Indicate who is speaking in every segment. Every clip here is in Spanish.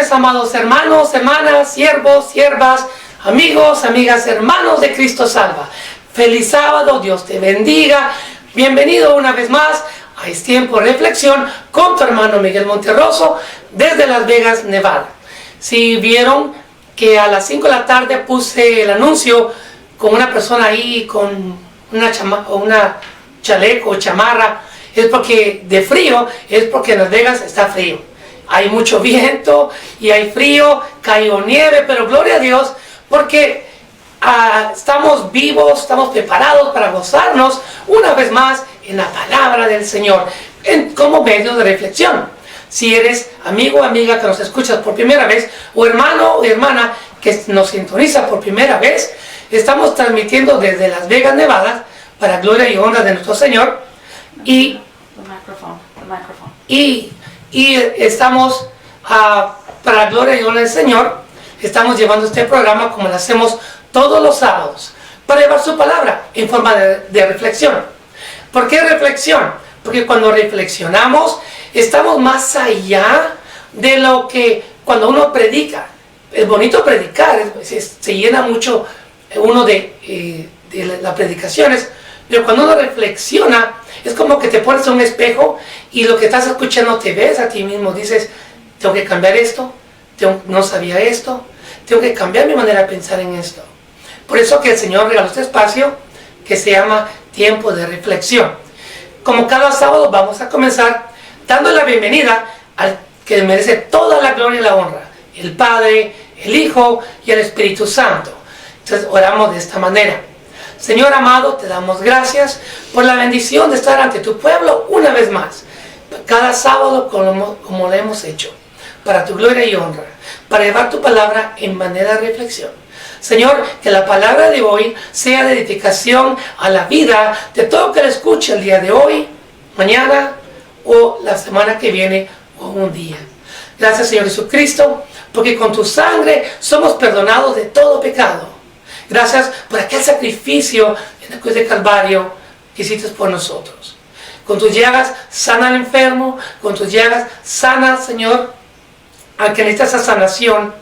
Speaker 1: noches, amados hermanos, hermanas, siervos, siervas, amigos, amigas, hermanos de Cristo Salva. Feliz sábado, Dios te bendiga. Bienvenido una vez más a este tiempo de reflexión con tu hermano Miguel Monterroso desde Las Vegas, Nevada. Si vieron que a las 5 de la tarde puse el anuncio con una persona ahí con una chaleco o chamarra, es porque de frío, es porque en Las Vegas está frío. Hay mucho viento y hay frío, cayó nieve, pero gloria a Dios porque estamos vivos, estamos preparados para gozarnos una vez más en la palabra del Señor, como medio de reflexión. Si eres amigo o amiga que nos escuchas por primera vez, o hermano o hermana que nos sintoniza por primera vez, estamos transmitiendo desde Las Vegas, Nevada, para gloria y honra de nuestro Señor. Y estamos, para la gloria y honra del Señor, estamos llevando este programa como lo hacemos todos los sábados, para llevar su palabra en forma de reflexión. ¿Por qué reflexión? Porque cuando reflexionamos, estamos más allá de lo que cuando uno predica. Es bonito predicar, se llena mucho uno de las predicaciones, pero cuando uno reflexiona, es como que te pones en un espejo y lo que estás escuchando te ves a ti mismo, dices, tengo que cambiar esto, no sabía esto, tengo que cambiar mi manera de pensar en esto. Por eso que el Señor regaló este espacio que se llama Tiempo de Reflexión. Como cada sábado vamos a comenzar dando la bienvenida al que merece toda la gloria y la honra, el Padre, el Hijo y el Espíritu Santo. Entonces oramos de esta manera. Señor amado, te damos gracias por la bendición de estar ante tu pueblo una vez más, cada sábado como lo hemos hecho, para tu gloria y honra, para llevar tu palabra en manera de reflexión. Señor, que la palabra de hoy sea de edificación a la vida de todo que la escuche el día de hoy, mañana o la semana que viene o un día. Gracias, Señor Jesucristo, porque con tu sangre somos perdonados de todo pecado. Gracias por aquel sacrificio en la cruz de Calvario que hiciste por nosotros. Con tus llagas sana al enfermo, con tus llagas sana, Señor, al que necesita esa sanación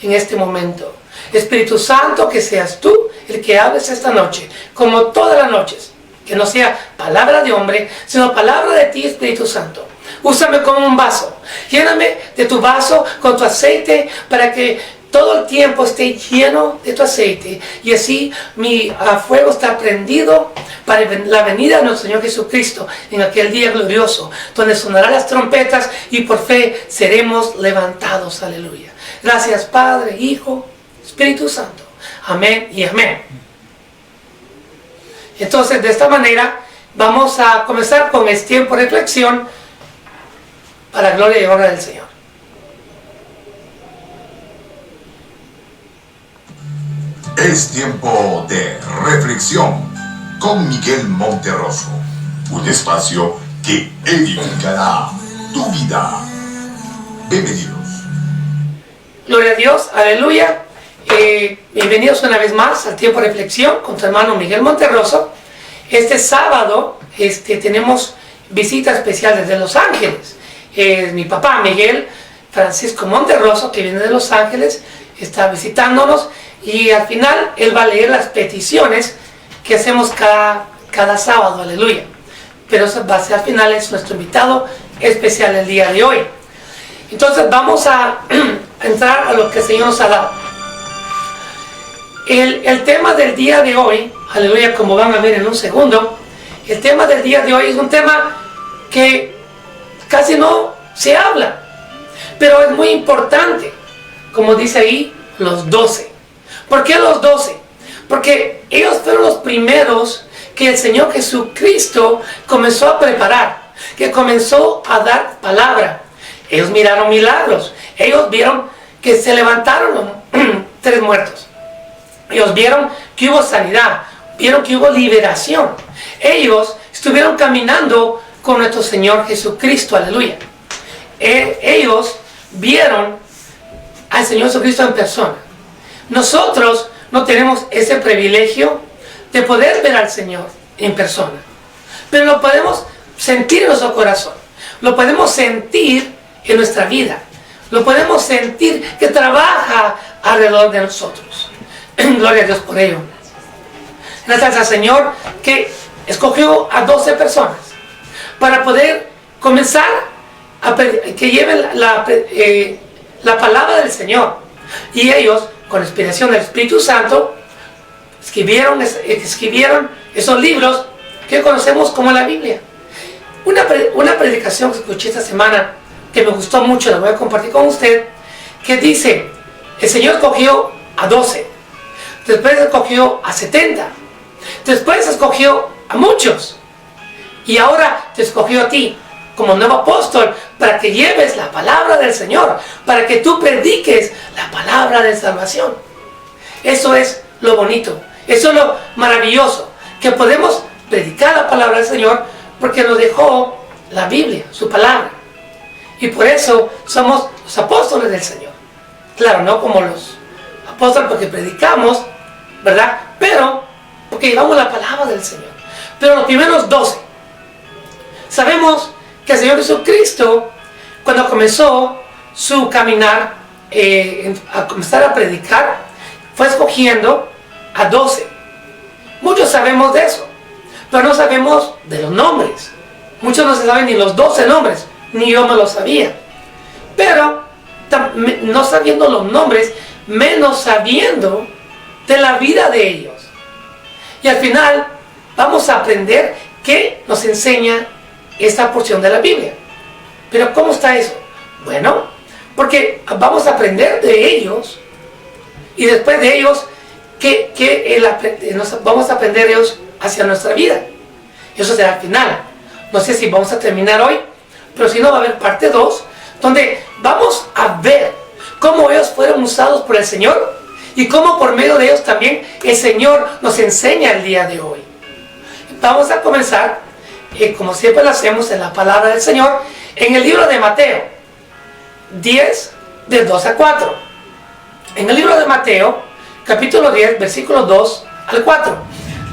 Speaker 1: en este momento. Espíritu Santo, que seas tú el que hables esta noche, como todas las noches. Que no sea palabra de hombre, sino palabra de ti, Espíritu Santo. Úsame como un vaso. Lléname de tu vaso con tu aceite para que todo el tiempo esté lleno de tu aceite. Y así mi fuego está prendido para la venida de nuestro Señor Jesucristo en aquel día glorioso, donde sonarán las trompetas y por fe seremos levantados. Aleluya. Gracias, Padre, Hijo, Espíritu Santo. Amén y amén. Entonces, de esta manera, vamos a comenzar con este tiempo de reflexión para gloria y honra del Señor.
Speaker 2: Es tiempo de reflexión con Miguel Monterroso. Un espacio que edificará tu vida. Bienvenidos. Gloria a Dios, aleluya.
Speaker 1: Bienvenidos una vez más al tiempo de reflexión con tu hermano Miguel Monterroso. Este sábado tenemos visita especial desde Los Ángeles. Mi papá Miguel Francisco Monterroso, que viene de Los Ángeles, está visitándonos y al final él va a leer las peticiones que hacemos cada sábado, aleluya. Pero eso va a ser al final, es nuestro invitado especial el día de hoy. Entonces vamos a entrar a lo que el Señor nos ha dado. El tema del día de hoy, aleluya, como van a ver en un segundo, el tema del día de hoy es un tema que casi no se habla, pero es muy importante, como dice ahí, los 12. ¿Por qué los 12? Porque ellos fueron los primeros que el Señor Jesucristo comenzó a preparar, que comenzó a dar palabra. Ellos miraron milagros, ellos vieron que se levantaron 3 muertos. Ellos vieron que hubo sanidad, vieron que hubo liberación. Ellos estuvieron caminando con nuestro Señor Jesucristo, aleluya. Ellos vieron al Señor Jesucristo en persona. Nosotros no tenemos ese privilegio de poder ver al Señor en persona, pero lo podemos sentir en nuestro corazón, lo podemos sentir en nuestra vida. Lo podemos sentir que trabaja alrededor de nosotros. Gloria a Dios por ello. Gracias al Señor que escogió a 12 personas para poder comenzar a que lleven la palabra del Señor. Y ellos, con la inspiración del Espíritu Santo, escribieron esos libros que conocemos como la Biblia. Una predicación que escuché esta semana que me gustó mucho, la voy a compartir con usted, que dice: el Señor escogió a 12, después escogió a 70, después escogió a muchos, y ahora te escogió a ti como nuevo apóstol para que lleves la palabra del Señor, para que tú prediques la palabra de salvación. Eso es lo bonito, eso es lo maravilloso, que podemos predicar la palabra del Señor porque nos dejó la Biblia, su palabra. Y por eso somos los apóstoles del Señor. Claro, no como los apóstoles porque predicamos, ¿verdad? Pero porque llevamos la palabra del Señor. Pero los primeros 12, sabemos que el Señor Jesucristo, cuando comenzó su caminar, a comenzar a predicar, fue escogiendo a 12. Muchos sabemos de eso, pero no sabemos de los nombres. Muchos no se saben ni los 12 nombres, ni yo me lo sabía. Pero no sabiendo los nombres, menos sabiendo de la vida de ellos. Y al final vamos a aprender qué nos enseña esta porción de la Biblia. Pero ¿cómo está eso? Bueno, porque vamos a aprender de ellos, y después de ellos, vamos a aprender de ellos hacia nuestra vida. Eso será al final. No sé si vamos a terminar hoy, pero si no, va a haber parte 2, donde vamos a ver cómo ellos fueron usados por el Señor y cómo por medio de ellos también el Señor nos enseña el día de hoy. Vamos a comenzar, como siempre lo hacemos, en la palabra del Señor, en el libro de Mateo 10, del 2 a 4. En el libro de Mateo, capítulo 10, versículos 2 al 4.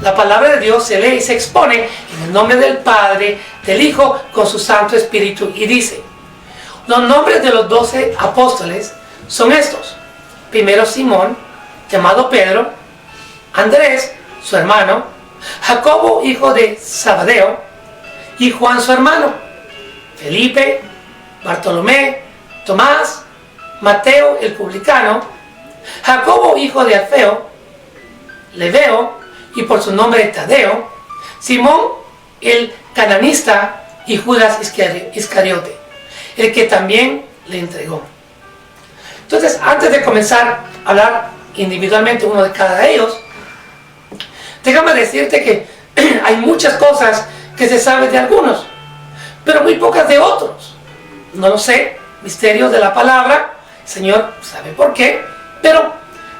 Speaker 1: La palabra de Dios se lee y se expone en el nombre del Padre, del Hijo, con su Santo Espíritu, y dice: los nombres de los 12 apóstoles son estos. Primero Simón, llamado Pedro; Andrés, su hermano; Jacobo, hijo de Zebedeo, y Juan, su hermano; Felipe, Bartolomé, Tomás, Mateo el publicano; Jacobo, hijo de Alfeo; Lebeo, y por su nombre Tadeo; Simón el cananista; y Judas Iscariote, el que también le entregó. Entonces, antes de comenzar a hablar individualmente uno de cada de ellos, déjame decirte que hay muchas cosas que se saben de algunos, pero muy pocas de otros. No lo sé, misterios de la palabra, el Señor sabe por qué, pero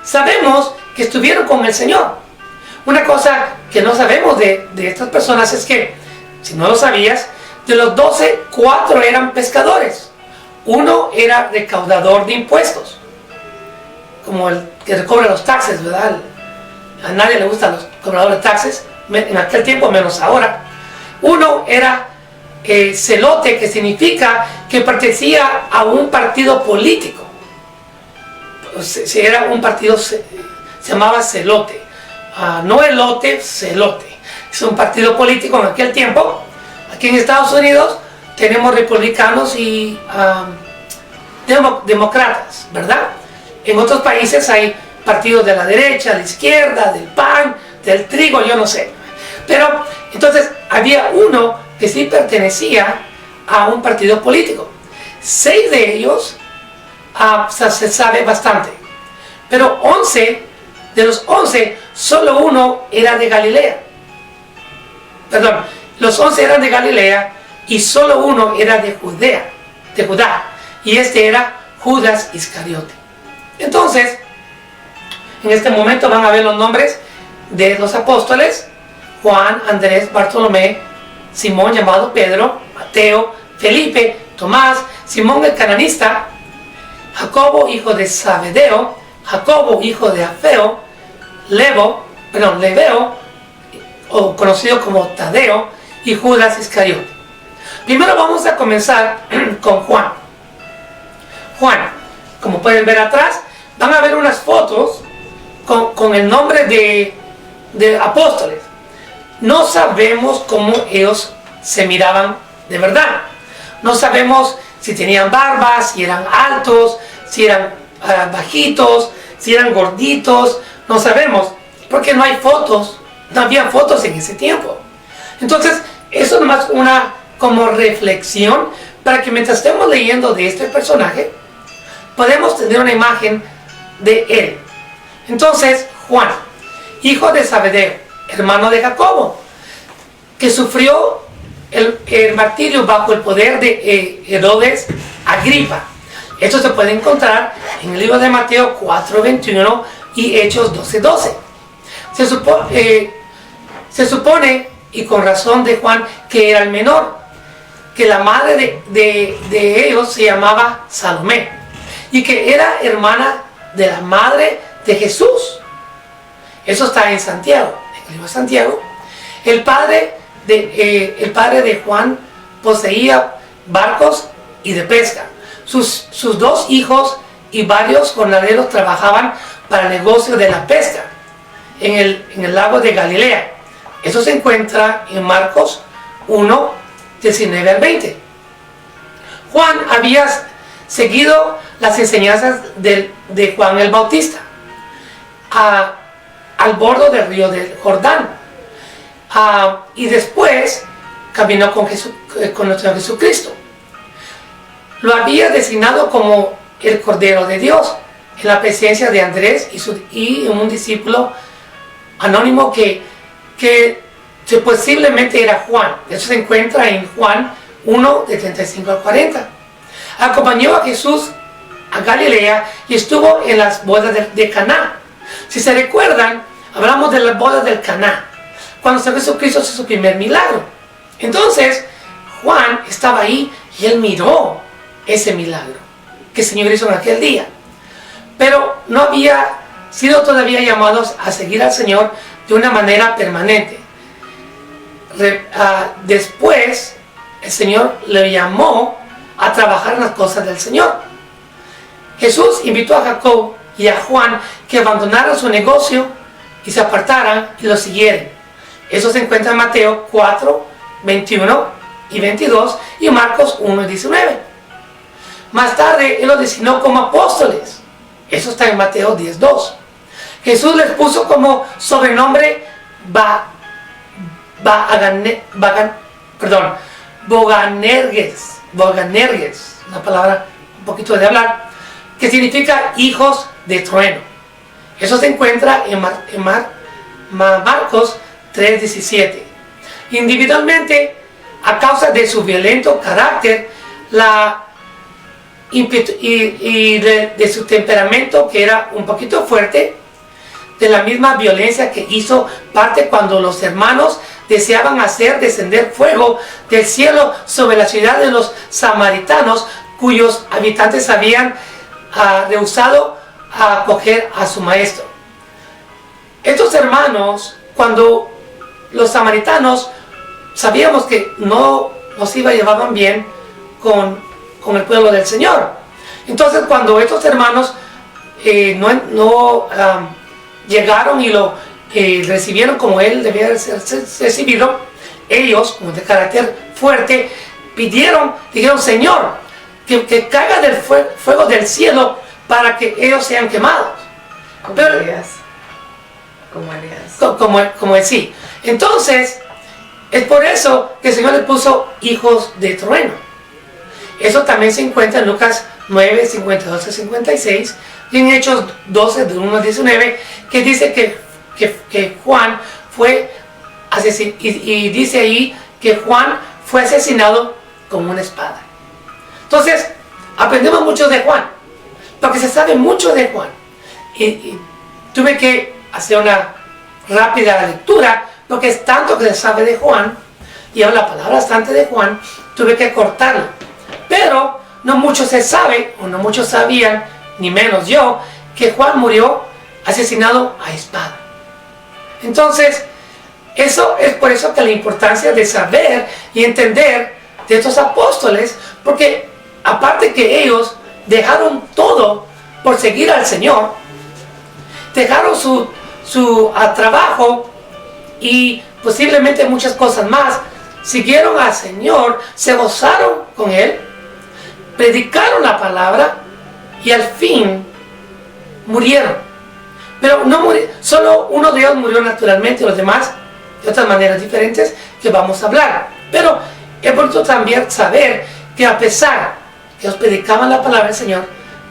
Speaker 1: sabemos que estuvieron con el Señor. Una cosa que no sabemos de estas personas es que, si no lo sabías, de los 12, 4 eran pescadores. Uno era recaudador de impuestos, como el que recobra los taxes, ¿verdad? A nadie le gustan los cobradores de taxes, en aquel tiempo menos ahora. Uno era celote, que significa que pertenecía a un partido político. Si era un partido, se llamaba celote. No elote, celote. Es un partido político en aquel tiempo. Aquí en Estados Unidos tenemos republicanos y demócratas, ¿verdad? En otros países hay partidos de la derecha, de la izquierda, del PAN, del trigo, yo no sé. Pero entonces había uno que sí pertenecía a un partido político. 6 de ellos se sabe bastante. Pero 11, de los 11, solo uno era de Galilea. Perdón, los 11 eran de Galilea y solo uno era de Judá. Y este era Judas Iscariote. Entonces, en este momento van a ver los nombres de los apóstoles: Juan, Andrés, Bartolomé, Simón llamado Pedro, Mateo, Felipe, Tomás, Simón el cananista, Jacobo hijo de Zebedeo, Jacobo hijo de Alfeo, Lebeo, o conocido como Tadeo, y Judas Iscariote. Primero vamos a comenzar con Juan. Juan. Como pueden ver atrás, van a ver unas fotos con el nombre de apóstoles. No sabemos cómo ellos se miraban de verdad. No sabemos si tenían barbas, si eran altos, si eran bajitos, si eran gorditos. No sabemos, porque no hay fotos, no había fotos en ese tiempo. Entonces, eso es nomás una como reflexión para que mientras estemos leyendo de este personaje, podemos tener una imagen de él. Entonces, Juan, hijo de Zebedeo, hermano de Jacobo, que sufrió el martirio bajo el poder de Herodes Agripa. Esto se puede encontrar en el libro de Mateo 4:21 y Hechos 12:12. Se supone, y con razón de Juan, que era el menor, que la madre de ellos se llamaba Salomé, y que era hermana de la madre de Jesús. Eso está en Santiago, en el libro de Santiago. El padre de Juan poseía barcos y de pesca. Sus dos hijos y varios jornaleros trabajaban para el negocio de la pesca en el lago de Galilea. Eso se encuentra en Marcos 1:19 al 20. Juan había seguido las enseñanzas de Juan el Bautista al borde del río del Jordán, y después caminó con nuestro Jesucristo. Lo había designado como el Cordero de Dios en la presencia de Andrés y un discípulo anónimo que posiblemente era Juan. Eso se encuentra en Juan 1:35 al 40. Acompañó a Jesús a Galilea y estuvo en las bodas de Caná. Si se recuerdan, hablamos de las bodas del Caná, cuando Jesucristo hizo su primer milagro. Entonces, Juan estaba ahí y él miró ese milagro que el Señor hizo en aquel día. Pero no había sido todavía llamados a seguir al Señor de una manera permanente. Después, el Señor le llamó a trabajar en las cosas del Señor. Jesús invitó a Jacob y a Juan que abandonaran su negocio y se apartaran y lo siguieran. Eso se encuentra en Mateo 4:21 y 22 y Marcos 1:19. Más tarde, Él los designó como apóstoles. Eso está en Mateo 10:2. Jesús les puso como sobrenombre Boganerges, una palabra un poquito de hablar, que significa hijos de trueno. Eso se encuentra en Marcos 3:17. Individualmente, a causa de su violento carácter y de su temperamento, que era un poquito fuerte, de la misma violencia que hizo parte cuando los hermanos deseaban hacer descender fuego del cielo sobre la ciudad de los samaritanos, cuyos habitantes habían rehusado a acoger a su maestro. Estos hermanos, cuando los samaritanos sabíamos que no nos llevaban bien con el pueblo del Señor, entonces cuando estos hermanos llegaron y lo recibieron como él debía ser recibido, ellos, como de carácter fuerte, dijeron: Señor, que caiga del fuego del cielo para que ellos sean quemados. Como él sí. Entonces, es por eso que el Señor le puso hijos de trueno. Eso también se encuentra en Lucas 9:52-56 y en Hechos 12:1-19, que dice que Juan fue asesinado, y dice ahí que Juan fue asesinado con una espada. Entonces, aprendemos mucho de Juan, porque se sabe mucho de Juan. Y tuve que hacer una rápida lectura, porque es tanto que se sabe de Juan, y la palabra bastante de Juan, tuve que cortarlo. Pero no mucho se sabe, o no muchos sabían, ni menos yo, que Juan murió asesinado a espada. Entonces, eso es por eso que la importancia de saber y entender de estos apóstoles, porque aparte que ellos dejaron todo por seguir al Señor, dejaron su trabajo y posiblemente muchas cosas más, siguieron al Señor, se gozaron con Él, predicaron la palabra y al fin murieron. Pero no murieron, solo uno de ellos murió naturalmente, los demás de otras maneras diferentes que vamos a hablar. Pero es bonito también saber que a pesar que ellos predicaban la palabra del Señor,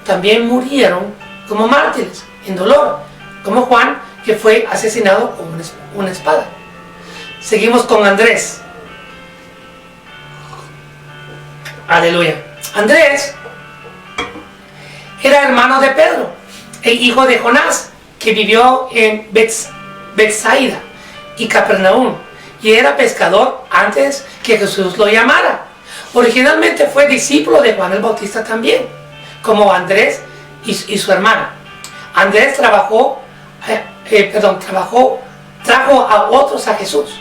Speaker 1: también murieron como mártires, en dolor, como Juan, que fue asesinado con una espada. Seguimos con Andrés. Aleluya. Andrés era hermano de Pedro, el hijo de Jonás, que vivió en Betsaida y Capernaum, y era pescador antes que Jesús lo llamara. Originalmente fue discípulo de Juan el Bautista también, como Andrés y su hermano. Andrés trajo a otros a Jesús.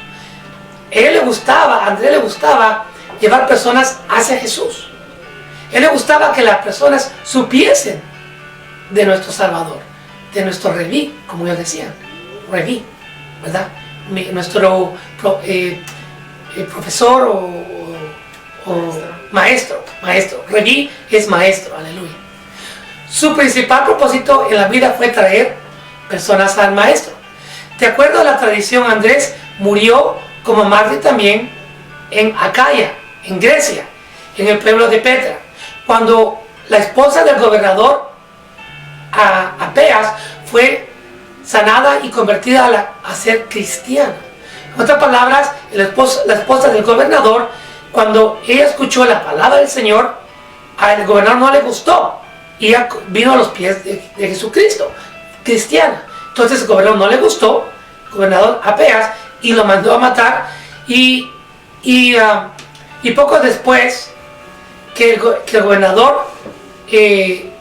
Speaker 1: A Andrés le gustaba llevar personas hacia Jesús. Él le gustaba que las personas supiesen de nuestro Salvador, de nuestro Rebí, como ellos decían, Rebí, ¿verdad? Nuestro profesor o maestro, Rebí es maestro, aleluya. Su principal propósito en la vida fue traer personas al maestro. De acuerdo a la tradición, Andrés murió como mártir también en Acaya, en Grecia, en el pueblo de Petra, cuando la esposa del gobernador Apeas fue sanada y convertida a ser cristiana. En otras palabras, la esposa del gobernador, cuando ella escuchó la palabra del Señor, al gobernador no le gustó, y ella vino a los pies de Jesucristo, cristiana. Entonces el gobernador no le gustó, el gobernador Apeas, y lo mandó a matar, y poco después que el gobernador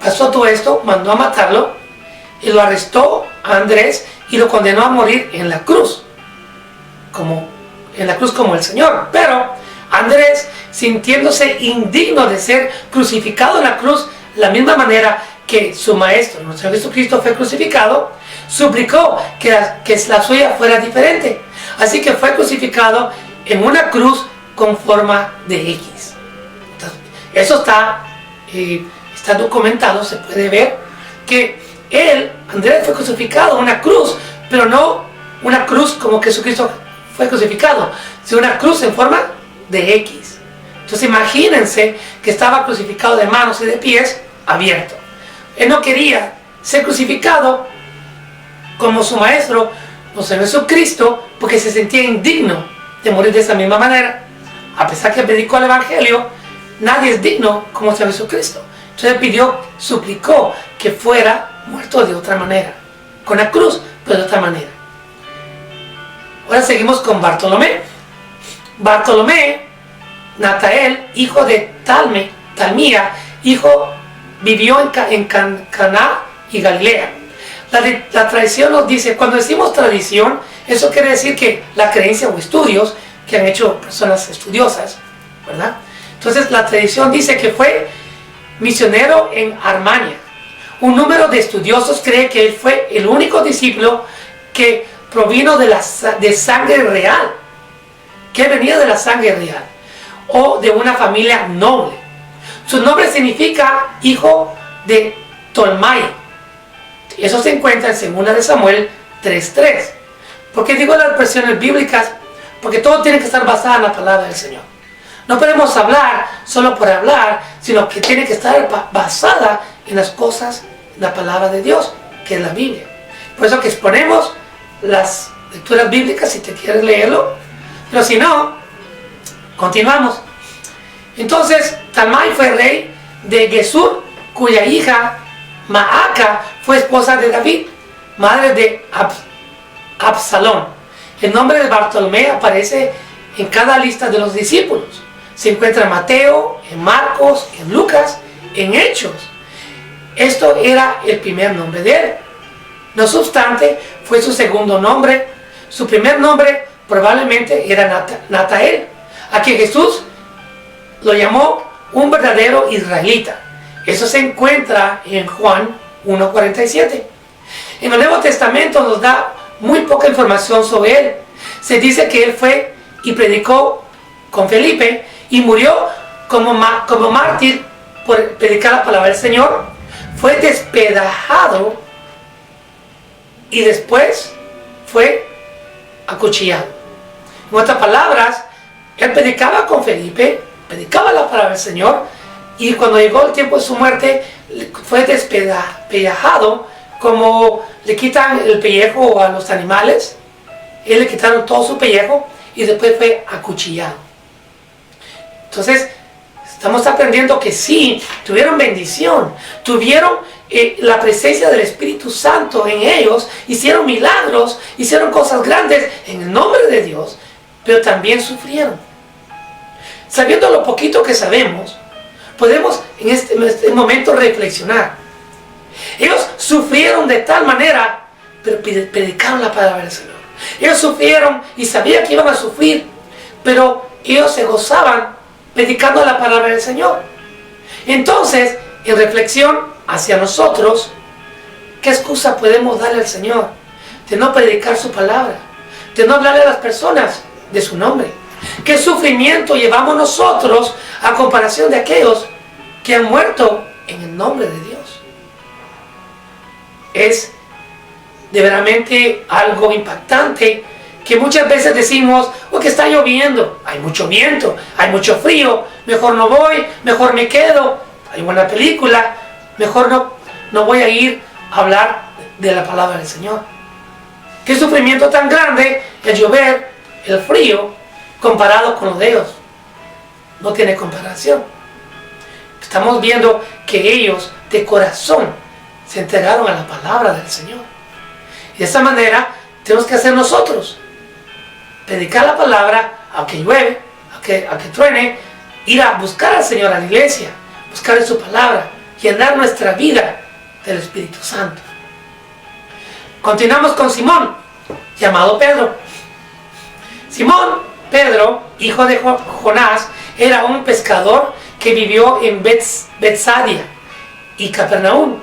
Speaker 1: pasó todo esto, mandó a matarlo, y lo arrestó a Andrés y lo condenó a morir en la cruz, como el Señor. Pero Andrés, sintiéndose indigno de ser crucificado en la cruz, la misma manera que su maestro, nuestro Jesucristo, fue crucificado, suplicó que la suya fuera diferente. Así que fue crucificado en una cruz con forma de X. Entonces, eso está documentado, se puede ver que Andrés, fue crucificado en una cruz, pero no una cruz como Jesucristo fue crucificado, sino una cruz en forma de X. Entonces imagínense que estaba crucificado de manos y de pies abierto. Él no quería ser crucificado como su maestro, nuestro Jesucristo, porque se sentía indigno de morir de esa misma manera. A pesar que predicó el Evangelio, nadie es digno como nuestro Jesucristo. Entonces suplicó que fuera muerto de otra manera, con la cruz, pero de otra manera. Ahora seguimos con Bartolomé. Bartolomé, Natael, hijo de Talmía, vivió en Caná y Galilea. La tradición nos dice, cuando decimos tradición, eso quiere decir que la creencia o estudios que han hecho personas estudiosas, ¿verdad? Entonces la tradición dice que fue misionero en Armenia. Un número de estudiosos cree que él fue el único discípulo que provino de sangre real, que venía de la sangre real, o de una familia noble. Su nombre significa hijo de Tolmai. Eso se encuentra en 2 de Samuel 3:3. ¿Por qué digo las versiones bíblicas? Porque todo tiene que estar basado en la palabra del Señor. No podemos hablar solo por hablar, sino que tiene que estar basada en las cosas, en la palabra de Dios, que es la Biblia. Por eso que exponemos las lecturas bíblicas si te quieres leerlo, pero si no, continuamos. Entonces, Talmai fue rey de Gesur, cuya hija Maaca fue esposa de David, madre de Absalón. El nombre de Bartolomé aparece en cada lista de los discípulos. Se encuentra en Mateo, en Marcos, en Lucas, en Hechos. Esto era el primer nombre de él. No obstante, fue su segundo nombre. Su primer nombre probablemente era Natael, a quien Jesús lo llamó un verdadero israelita. Eso se encuentra en Juan 1:47. En el Nuevo Testamento nos da muy poca información sobre él. Se dice que él fue y predicó con Felipe y murió como mártir por predicar la palabra del Señor. Fue despedazado y después fue acuchillado. En otras palabras, él predicaba con Felipe, predicaba la palabra del Señor, y cuando llegó el tiempo de su muerte fue despellejado, como le quitan el pellejo a los animales. Él le quitaron todo su pellejo y después fue acuchillado. Entonces estamos aprendiendo que sí, tuvieron bendición, tuvieron la presencia del Espíritu Santo en ellos, hicieron milagros, hicieron cosas grandes en el nombre de Dios, pero también sufrieron. Sabiendo lo poquito que sabemos, podemos en este momento reflexionar. Ellos sufrieron de tal manera, pero predicaron la palabra del Señor. Ellos sufrieron y sabían que iban a sufrir, pero ellos se gozaban predicando la palabra del Señor. Entonces, en reflexión hacia nosotros, ¿qué excusa podemos darle al Señor de no predicar su palabra? De no hablarle a las personas de su nombre. ¿Qué sufrimiento llevamos nosotros a comparación de aquellos que han muerto en el nombre de Dios? Es de verdaderamente algo impactante que muchas veces decimos, oh, que está lloviendo, hay mucho viento, hay mucho frío, mejor no voy, mejor me quedo, hay buena película, mejor no voy a ir a hablar de la palabra del Señor. Qué sufrimiento tan grande el llover, el frío, comparado con los de ellos. No tiene comparación. Estamos viendo que ellos de corazón se entregaron a la palabra del Señor. Y de esa manera tenemos que hacer nosotros. Predicar la palabra, aunque llueve, aunque truene, ir a buscar al Señor a la iglesia, buscar en su palabra, llenar nuestra vida del Espíritu Santo. Continuamos con Simón, llamado Pedro. Simón, Pedro, hijo de Jonás, era un pescador que vivió en Betsaida y Capernaum.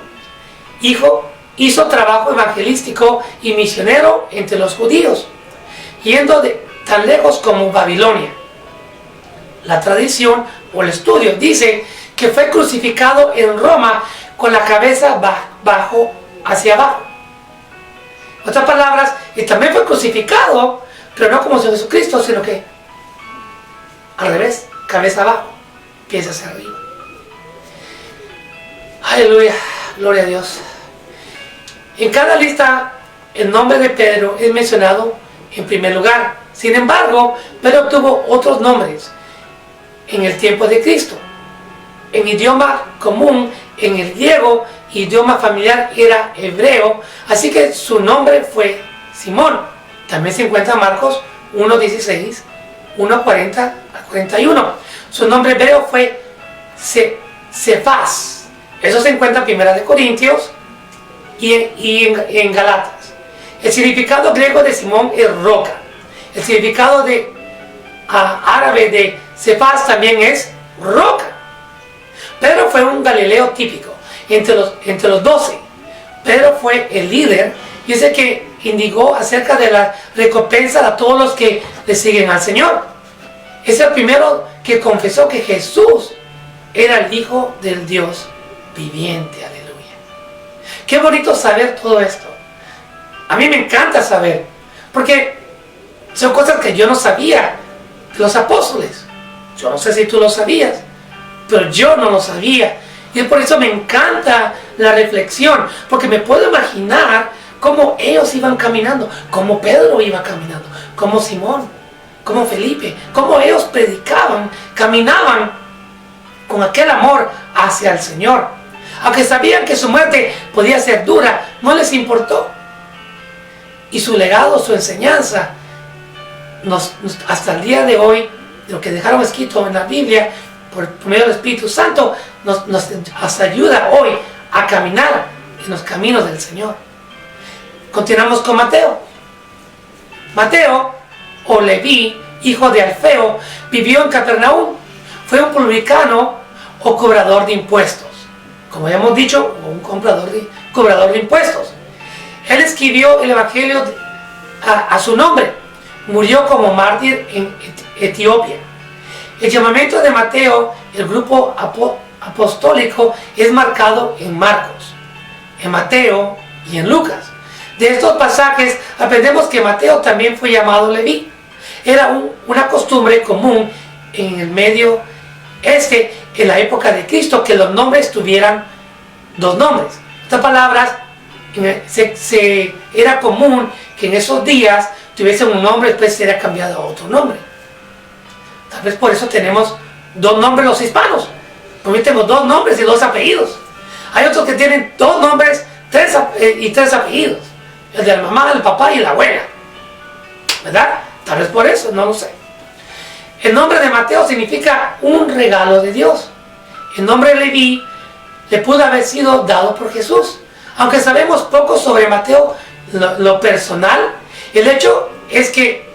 Speaker 1: Hizo trabajo evangelístico y misionero entre los judíos, yendo tan lejos como Babilonia. La tradición o el estudio dice que fue crucificado en Roma con la cabeza hacia abajo. En otras palabras, y también fue crucificado, pero no como Jesucristo, sino que al revés, cabeza abajo, pies hacia arriba. Aleluya, gloria a Dios. En cada lista, el nombre de Pedro es mencionado en primer lugar. Sin embargo, Pedro tuvo otros nombres en el tiempo de Cristo. En idioma común, en el griego, idioma familiar era hebreo, así que su nombre fue Simón. También se encuentra Marcos 1:16, 1:40 a 41. Su nombre hebreo fue Cefas. Eso se encuentra en 1 Corintios y en Galatas. El significado griego de Simón es roca. El significado árabe de Cefas también es roca. Pedro fue un galileo típico. Entre los 12, Pedro fue el líder y es el que indicó acerca de la recompensa a todos los que le siguen al Señor. Es el primero que confesó que Jesús era el Hijo del Dios viviente. Aleluya. Qué bonito saber todo esto. A mí me encanta saber, porque son cosas que yo no sabía de los apóstoles. Yo no sé si tú lo sabías, pero yo no lo sabía. Y por eso me encanta la reflexión, porque me puedo imaginar cómo ellos iban caminando, cómo Pedro iba caminando, cómo Simón, cómo Felipe, cómo ellos predicaban, caminaban con aquel amor hacia el Señor. Aunque sabían que su muerte podía ser dura, no les importó. Y su legado, su enseñanza, hasta el día de hoy, lo que dejaron escrito en la Biblia, por medio del Espíritu Santo, nos ayuda hoy a caminar en los caminos del Señor. Continuamos con Mateo. Mateo, o Leví, hijo de Alfeo, vivió en Capernaum. Fue un publicano o cobrador de impuestos. como ya hemos dicho, un cobrador de impuestos. Él escribió el Evangelio a su nombre. Murió como mártir en Etiopía. El llamamiento de Mateo, el grupo apostólico, es marcado en Marcos, en Mateo y en Lucas. De estos pasajes aprendemos que Mateo también fue llamado Leví. Era una costumbre común en el Medio Este, en la época de Cristo, que los nombres tuvieran dos nombres. En otras palabras, era común que en esos días tuviesen un nombre y después era cambiado a otro nombre. Tal vez por eso tenemos dos nombres los hispanos. También tenemos dos nombres y dos apellidos. Hay otros que tienen dos nombres y tres apellidos. El de la mamá, el papá y la abuela. ¿Verdad? Tal vez por eso, no lo sé. El nombre de Mateo significa un regalo de Dios. El nombre de Leví le pudo haber sido dado por Jesús. Aunque sabemos poco sobre Mateo, lo personal, el hecho es que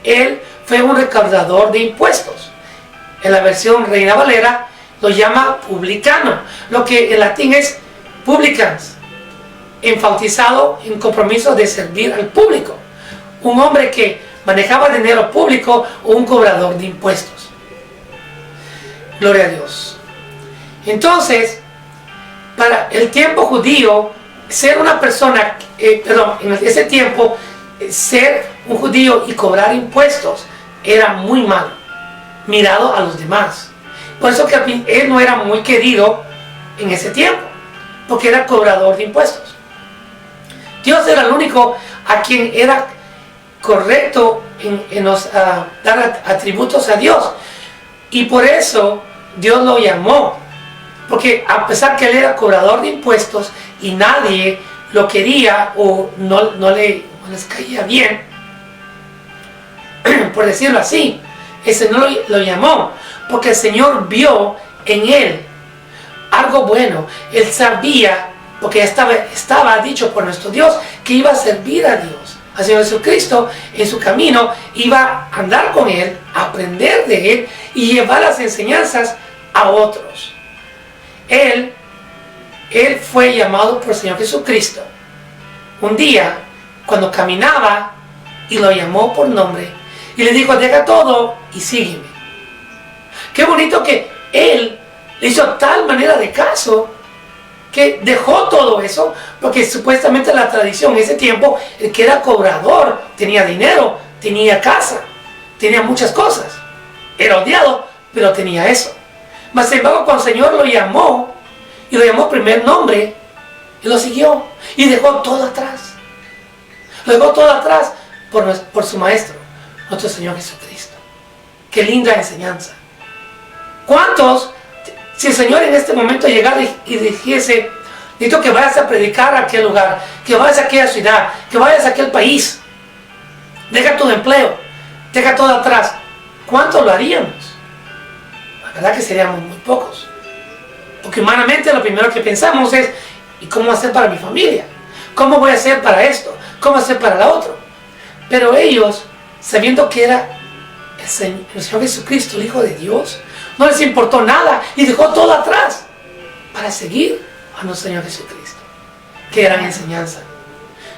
Speaker 1: él fue un recaudador de impuestos. En la versión Reina Valera lo llama publicano, lo que en latín es publicans, enfatizado en compromiso de servir al público. Un hombre que manejaba dinero público o un cobrador de impuestos. Gloria a Dios. Entonces, para el tiempo judío, ser una persona, en ese tiempo, ser un judío y cobrar impuestos era muy malo, mirado a los demás. Por eso que él no era muy querido en ese tiempo, porque era cobrador de impuestos. Dios era el único a quien era correcto en dar atributos a Dios. Y por eso Dios lo llamó. Porque a pesar que él era cobrador de impuestos y nadie lo quería o no les caía bien, por decirlo así, el Señor lo llamó. Porque el Señor vio en él algo bueno. Él sabía, porque estaba dicho por nuestro Dios, que iba a servir a Dios. Al Señor Jesucristo en su camino iba a andar con él, a aprender de él y llevar las enseñanzas a otros. Él fue llamado por el Señor Jesucristo. Un día, cuando caminaba, y lo llamó por nombre, y le dijo: deja todo y sígueme. Qué bonito que él le hizo tal manera de caso, que dejó todo eso, porque supuestamente la tradición en ese tiempo, el que era cobrador tenía dinero, tenía casa, tenía muchas cosas. Era odiado, pero tenía eso. Mas sin embargo, cuando el Señor lo llamó, y lo llamó primer nombre, y lo siguió, y dejó todo atrás. Lo dejó todo atrás por su Maestro, nuestro Señor Jesucristo. Qué linda enseñanza. ¿Cuántos, si el Señor en este momento llegara y dijese: necesito que vayas a predicar a aquel lugar, que vayas a aquella ciudad, que vayas a aquel país, deja tu empleo, deja todo atrás, ¿cuántos lo haríamos? La verdad que seríamos muy pocos. Porque humanamente lo primero que pensamos es: ¿y cómo hacer para mi familia? ¿Cómo voy a hacer para esto? ¿Cómo hacer para la otra? Pero ellos, sabiendo que era el Señor Jesucristo, el Hijo de Dios, no les importó nada y dejó todo atrás para seguir a nuestro Señor Jesucristo. Qué gran enseñanza.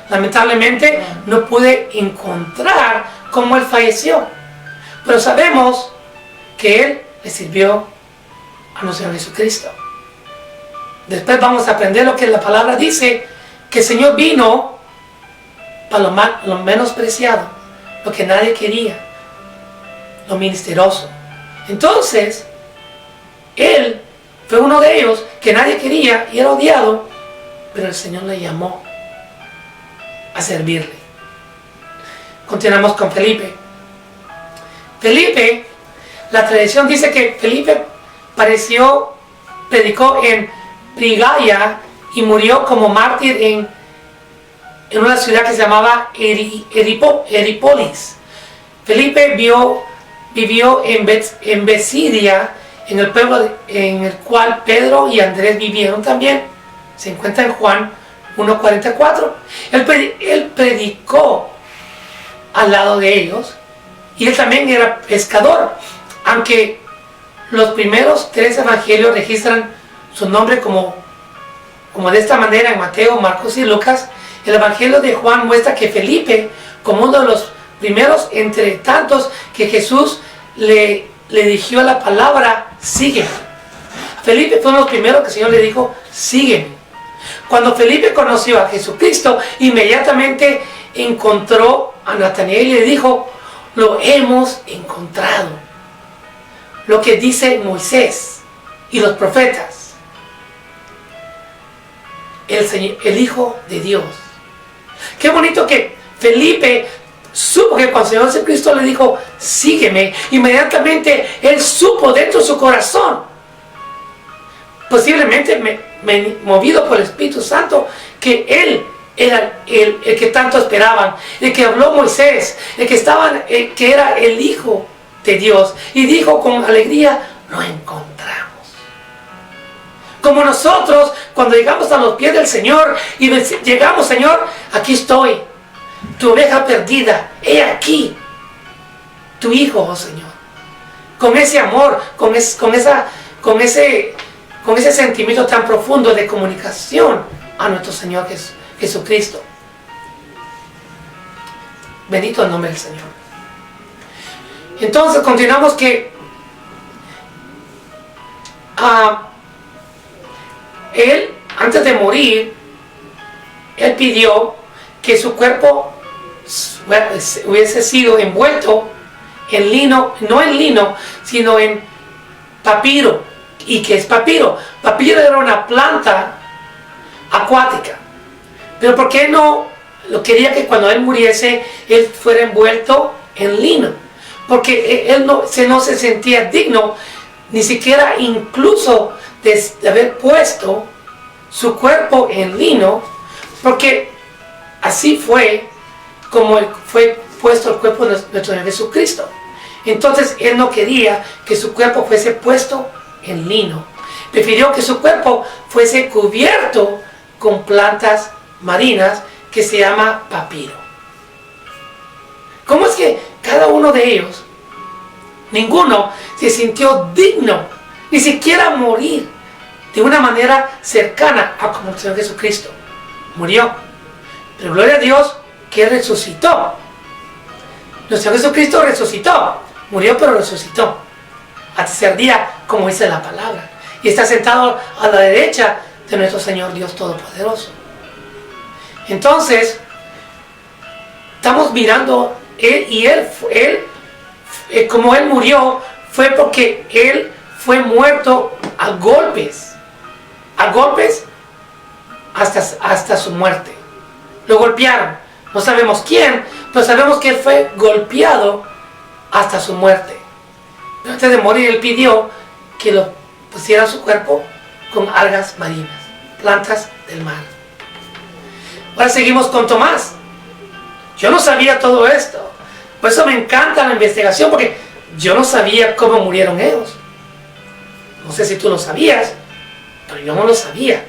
Speaker 1: Lamentablemente no pude encontrar cómo Él falleció, pero sabemos que Él le sirvió a nuestro Señor Jesucristo. Después vamos a aprender lo que la palabra dice, que el Señor vino para lo menospreciado, lo que nadie quería, lo ministerioso. Entonces, Él fue uno de ellos que nadie quería y era odiado, pero el Señor le llamó a servirle. Continuamos con Felipe. Felipe, la tradición dice que Felipe predicó en Brigaya y murió como mártir en una ciudad que se llamaba Heripolis. Felipe vivió en Besidia, en el pueblo en el cual Pedro y Andrés vivieron también. Se encuentra en Juan 1:44. Él predicó al lado de ellos y él también era pescador, aunque los primeros 3 evangelios registran su nombre como Como de esta manera en Mateo, Marcos y Lucas, el Evangelio de Juan muestra que Felipe, como uno de los primeros entre tantos que Jesús le dirigió la palabra, sígueme. Felipe fue uno de los primeros que el Señor le dijo, sígueme. Cuando Felipe conoció a Jesucristo, inmediatamente encontró a Natanael y le dijo, lo hemos encontrado. Lo que dice Moisés y los profetas. El Hijo de Dios. Qué bonito que Felipe supo que cuando el Señor Jesucristo le dijo, sígueme, inmediatamente él supo dentro de su corazón, posiblemente movido por el Espíritu Santo, que él era el que tanto esperaban, el que habló Moisés, que era el Hijo de Dios, y dijo con alegría, lo encontramos. Como nosotros, cuando llegamos a los pies del Señor y llegamos, Señor, aquí estoy, tu oveja perdida, he aquí, tu Hijo, oh Señor. Con ese amor, con ese sentimiento tan profundo de comunicación a nuestro Señor Jesucristo. Bendito el nombre del Señor. Entonces continuamos que él, antes de morir, él pidió que su cuerpo hubiese sido envuelto en lino, no en lino, sino en papiro. ¿Y qué es papiro? Papiro era una planta acuática. Pero ¿por qué no lo quería que cuando él muriese, él fuera envuelto en lino? Porque él no se sentía digno, ni siquiera incluso de haber puesto su cuerpo en lino, porque así fue como fue puesto el cuerpo de nuestro Señor Jesucristo. Entonces él no quería que su cuerpo fuese puesto en lino. Prefirió que su cuerpo fuese cubierto con plantas marinas que se llama papiro. ¿Cómo es que cada uno de ellos, ninguno se sintió digno, ni siquiera morir de una manera cercana a como el Señor Jesucristo murió? Pero gloria a Dios que resucitó. Nuestro Jesucristo resucitó, murió pero resucitó al tercer día, como dice la palabra, y está sentado a la derecha de nuestro Señor Dios Todopoderoso. Entonces estamos mirando como él murió, fue porque él fue muerto a golpes hasta su muerte. Lo golpearon, no sabemos quién, pero sabemos que él fue golpeado hasta su muerte. Pero antes de morir él pidió que lo pusiera su cuerpo con algas marinas, plantas del mar. Ahora seguimos con Tomás. Yo no sabía todo esto, por eso me encanta la investigación, porque yo no sabía cómo murieron ellos. No sé si tú lo sabías, pero yo no lo sabía.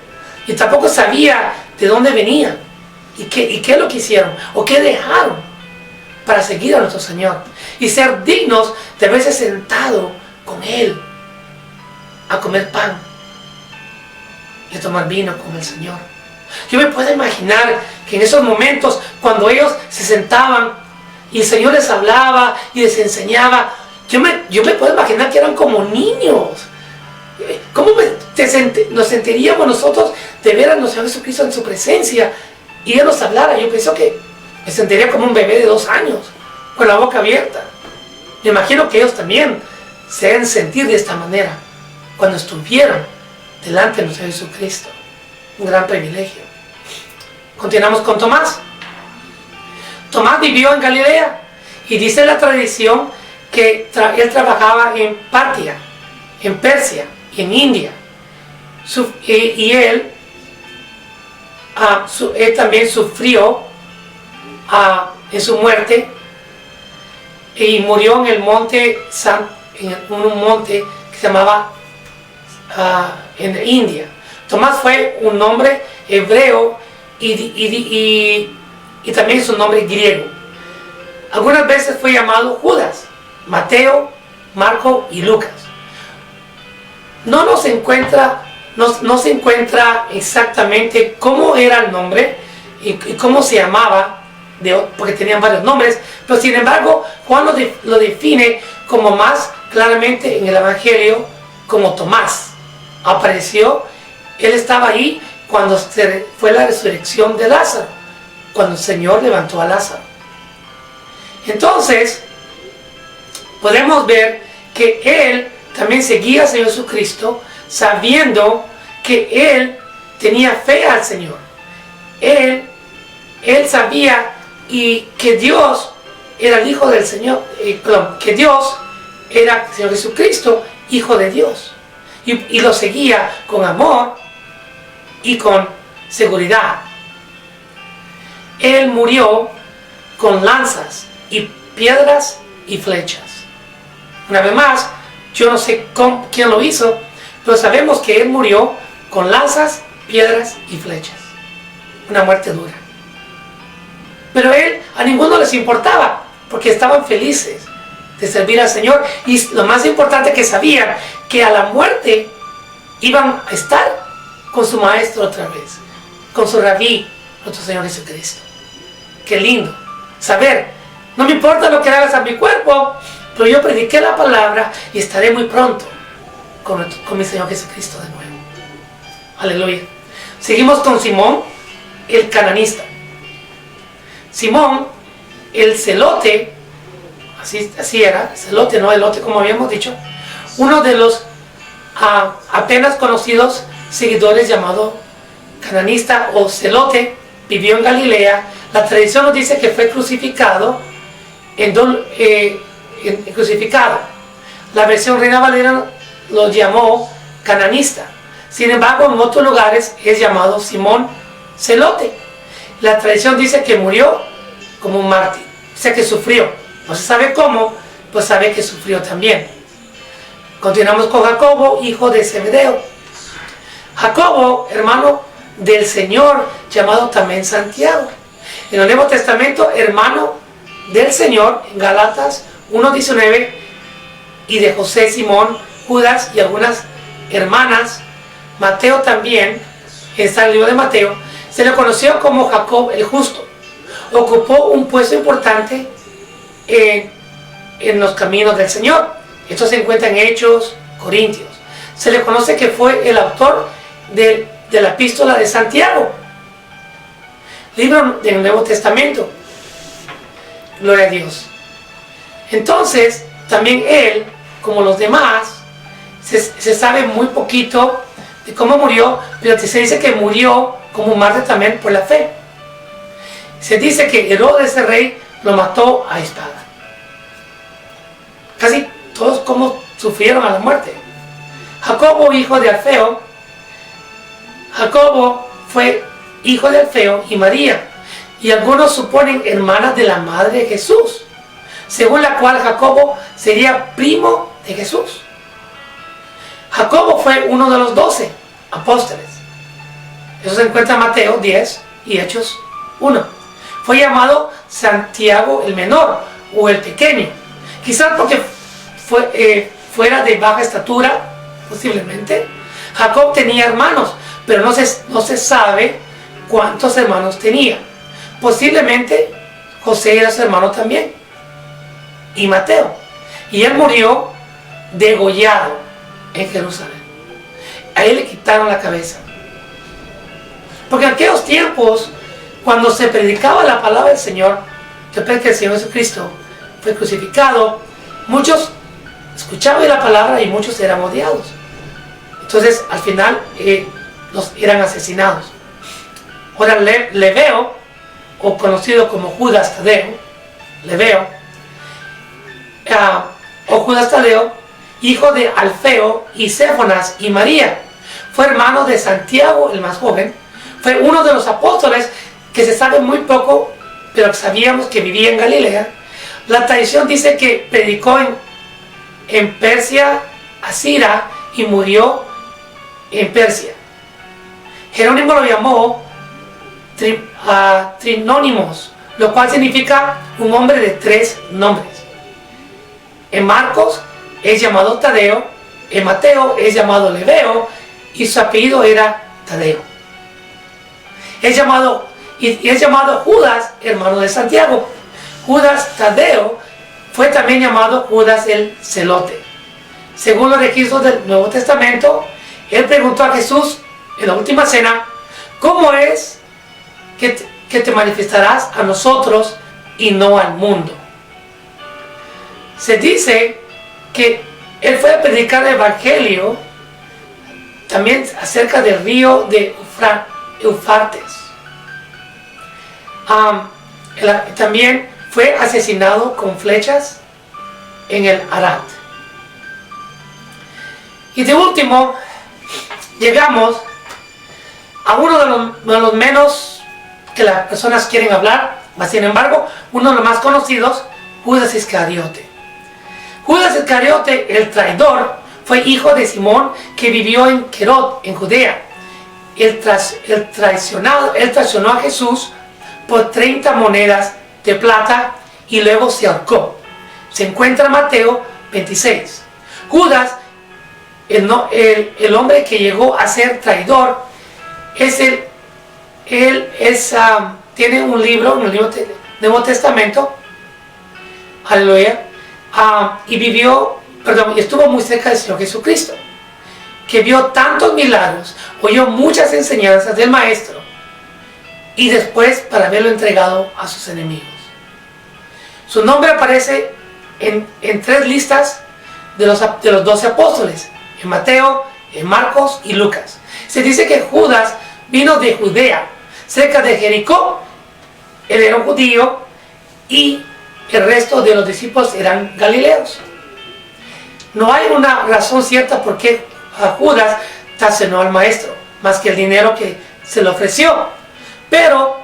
Speaker 1: Y tampoco sabía de dónde venían y qué es lo que hicieron o qué dejaron para seguir a nuestro Señor y ser dignos de haberse sentado con Él a comer pan y a tomar vino con el Señor. Yo me puedo imaginar que en esos momentos, cuando ellos se sentaban y el Señor les hablaba y les enseñaba, yo me puedo imaginar que eran como niños. ¿Cómo nos sentiríamos nosotros de ver a nuestro Jesucristo en su presencia y Él nos hablara? Yo pienso que me sentiría como un bebé de 2 años, con la boca abierta. Me imagino que ellos también se deben sentir de esta manera cuando estuvieron delante de nuestro Jesucristo. Un gran privilegio. Continuamos con Tomás. Tomás vivió en Galilea y dice la tradición que él trabajaba en Partia, en Persia y en India. Él también sufrió en su muerte y murió en el monte en un monte que se llamaba en India. Tomás fue un nombre hebreo y también es un nombre griego. Algunas veces fue llamado Judas, Mateo, Marco y Lucas. No nos encuentra no se encuentra exactamente cómo era el nombre y cómo se llamaba, porque tenían varios nombres, pero sin embargo Juan lo define como más claramente en el Evangelio como Tomás. Apareció, él estaba ahí cuando fue la resurrección de Lázaro, cuando el Señor levantó a Lázaro. Entonces podemos ver que él también seguía al Señor Jesucristo, sabiendo que él tenía fe al Señor. Él sabía y que Dios era el Hijo del Señor, que Dios era el Señor Jesucristo, Hijo de Dios. Y lo seguía con amor y con seguridad. Él murió con lanzas y piedras y flechas. Una vez más, yo no sé quién lo hizo, pero sabemos que él murió con lanzas, piedras y flechas. Una muerte dura. Pero a ninguno les importaba, porque estaban felices de servir al Señor. Y lo más importante, que sabían que a la muerte iban a estar con su maestro otra vez, con su rabí, nuestro Señor Jesucristo. Qué lindo saber, no me importa lo que hagas a mi cuerpo, pero yo prediqué la palabra y estaré muy pronto con mi Señor Jesucristo de nuevo. Aleluya. Seguimos con Simón, el cananista. Simón, el celote, así era, celote, no elote como habíamos dicho, uno de los apenas conocidos seguidores llamado cananista o celote, vivió en Galilea. La tradición nos dice que fue crucificado crucificado. La versión Reina Valera lo llamó cananista. Sin embargo, en otros lugares es llamado Simón celote. La tradición dice que murió como un mártir, o sea que sufrió. No se sabe cómo, pues sabe que sufrió también. Continuamos con Jacobo, hijo de Zebedeo. Jacobo, hermano del Señor, llamado también Santiago. En el Nuevo Testamento, hermano del Señor, en Gálatas 1:19, y de José, Simón, Judas y algunas hermanas. Mateo también, en el libro de Mateo, se le conoció como Jacob el Justo. Ocupó un puesto importante en los caminos del Señor. Esto se encuentra en Hechos, Corintios. Se le conoce que fue el autor de la epístola de Santiago, libro del Nuevo Testamento. Gloria a Dios. Entonces, también él, como los demás, se sabe muy poquito de cómo murió, pero se dice que murió como un mártir también por la fe. Se dice que Herodes el rey lo mató a espada. Casi todos como sufrieron a la muerte. Jacobo, hijo de Alfeo. Jacobo fue hijo de Alfeo y María, y algunos suponen hermanas de la madre de Jesús, según la cual Jacobo sería primo de Jesús. Jacobo fue uno de los 12 apóstoles. Eso se encuentra en Mateo 10 y Hechos 1. Fue llamado Santiago el menor o el pequeño, quizás porque fuera de baja estatura, posiblemente. Jacob tenía hermanos, pero no se sabe cuántos hermanos tenía. Posiblemente José era su hermano también, y Mateo. Y él murió degollado en Jerusalén. A él le quitaron la cabeza. Porque en aquellos tiempos, cuando se predicaba la palabra del Señor, después que el Señor Jesucristo fue crucificado, muchos escuchaban la palabra y muchos eran odiados. Entonces, al final, los eran asesinados. Ahora, Leveo, o conocido como Judas Tadeo, Leveo, o Judas Tadeo, hijo de Alfeo y Céfonas y María, fue hermano de Santiago, el más joven. Fue uno de los apóstoles que se sabe muy poco, pero sabíamos que vivía en Galilea. La tradición dice que predicó en Persia, Asira, y murió en Persia. Jerónimo lo llamó Trinónimos, lo cual significa un hombre de 3 nombres. En Marcos es llamado Tadeo, en Mateo es llamado Leveo, y su apellido era Tadeo. Es llamado Judas, hermano de Santiago. Judas Tadeo fue también llamado Judas el Celote. Según los registros del Nuevo Testamento, él preguntó a Jesús en la última cena: ¿cómo es que te manifestarás a nosotros y no al mundo? Se dice que él fue a predicar el evangelio también acerca del río de Eufrates. También fue asesinado con flechas en el Arad. Y de último, llegamos a uno de los menos que las personas quieren hablar, mas sin embargo, uno de los más conocidos, Judas Iscariote. Judas Iscariote, el traidor, fue hijo de Simón, que vivió en Querot, en Judea. Él traicionó a Jesús por 30 monedas de plata y luego se ahorcó. Se encuentra en Mateo 26. Judas, el hombre que llegó a ser traidor, tiene un libro en el Nuevo Testamento, aleluya, y estuvo muy cerca del Señor Jesucristo, que vio tantos milagros, oyó muchas enseñanzas del Maestro, y después para haberlo entregado a sus enemigos. Su nombre aparece en 3 listas de los 12 apóstoles, en Mateo, en Marcos y Lucas. Se dice que Judas vino de Judea, cerca de Jericó. Él era un judío y el resto de los discípulos eran galileos. No hay una razón cierta por qué Judas traicionó al maestro, más que el dinero que se le ofreció. Pero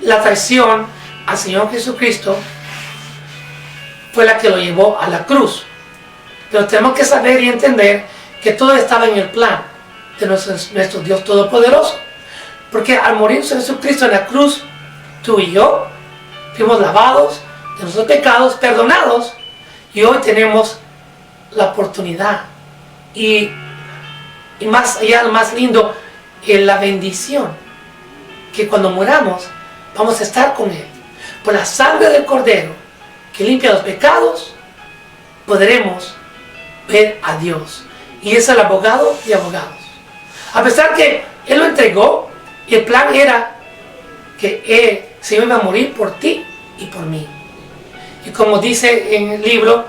Speaker 1: la traición al Señor Jesucristo fue la que lo llevó a la cruz. Pero tenemos que saber y entender que todo estaba en el plan de nuestro Dios Todopoderoso. Porque al morir Jesucristo en la cruz, tú y yo fuimos lavados de nuestros pecados, perdonados, y hoy tenemos la oportunidad y más allá, lo más lindo, la bendición, que cuando muramos vamos a estar con Él. Por la sangre del Cordero que limpia los pecados, podremos ver a Dios, y es el abogado de abogados. A pesar que Él lo entregó, y el plan era que Él se iba a morir por ti y por mí. Y como dice en el libro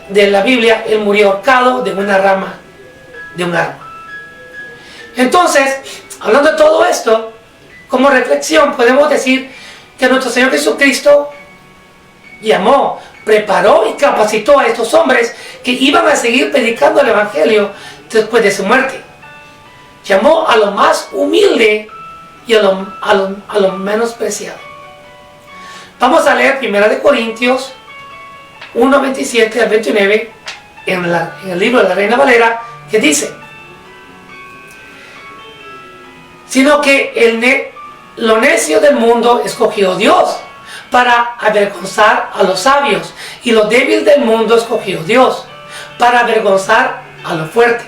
Speaker 1: de la Biblia, Él murió ahorcado de una rama de un árbol. Entonces, hablando de todo esto, como reflexión podemos decir que nuestro Señor Jesucristo llamó, preparó y capacitó a estos hombres que iban a seguir predicando el Evangelio después de su muerte. Llamó a lo más humilde y a lo menos preciado. Vamos a leer 1 Corintios 1:27 al 29 en el libro de la Reina Valera, que dice: sino que lo necio del mundo escogió Dios para avergonzar a los sabios, y lo débil del mundo escogió Dios para avergonzar a lo fuerte,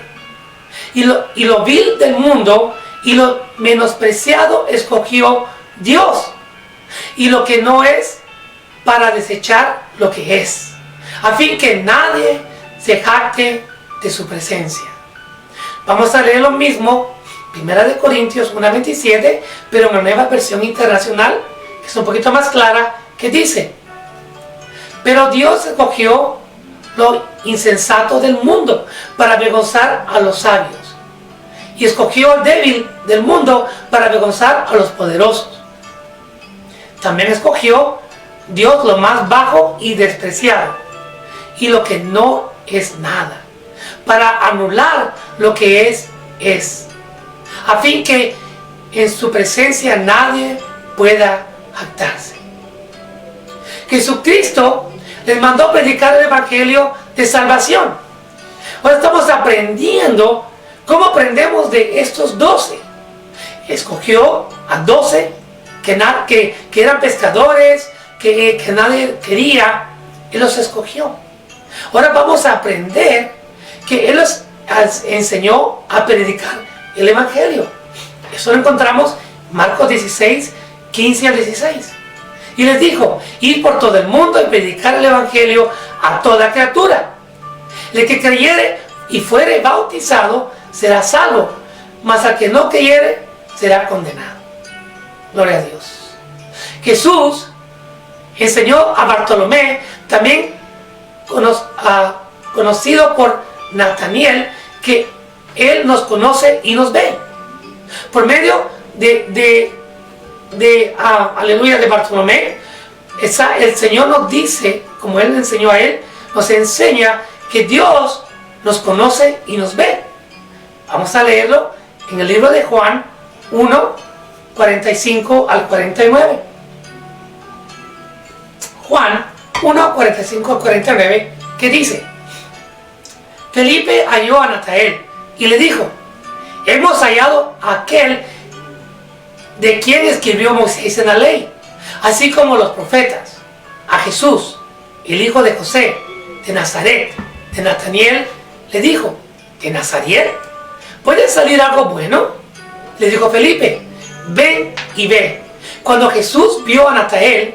Speaker 1: y lo vil del mundo y lo menospreciado escogió Dios, y lo que no es, para desechar lo que es, a fin que nadie se jacte de su presencia. Vamos a leer lo mismo, 1 Corintios 1:27, pero en una nueva versión internacional, que es un poquito más clara, que dice: pero Dios escogió lo insensato del mundo para avergonzar a los sabios, y escogió al débil del mundo para avergonzar a los poderosos. También escogió Dios lo más bajo y despreciado, y lo que no es nada, para anular lo que es, a fin que en su presencia nadie pueda jactarse. Jesucristo les mandó predicar el Evangelio de salvación. Ahora estamos aprendiendo cómo aprendemos de estos 12. Escogió a 12 que eran pescadores, que nadie quería. Él los escogió. Ahora vamos a aprender que Él los enseñó a predicar el Evangelio. Eso lo encontramos en Marcos 16, 15 al 16. Y les dijo, ir por todo el mundo y predicar el Evangelio a toda criatura. El que creyere y fuere bautizado será salvo, mas al que no creyere será condenado. Gloria a Dios. Jesús enseñó a Bartolomé, también conocido por Nataniel, que Él nos conoce y nos ve. Por medio aleluya, de Bartolomé, el Señor nos dice, como Él le enseñó a Él, nos enseña que Dios nos conoce y nos ve. Vamos a leerlo en el libro de Juan 1, 45 al 49. Juan 1, 45 al 49, que dice: Felipe halló a Natanael y le dijo: hemos hallado a aquel de quien escribió Moisés en la ley, así como los profetas, a Jesús, el hijo de José, de Nazaret. De Natanael le dijo: ¿de Nazaret puede salir algo bueno? Le dijo Felipe: ven y ve. Cuando Jesús vio a Natanael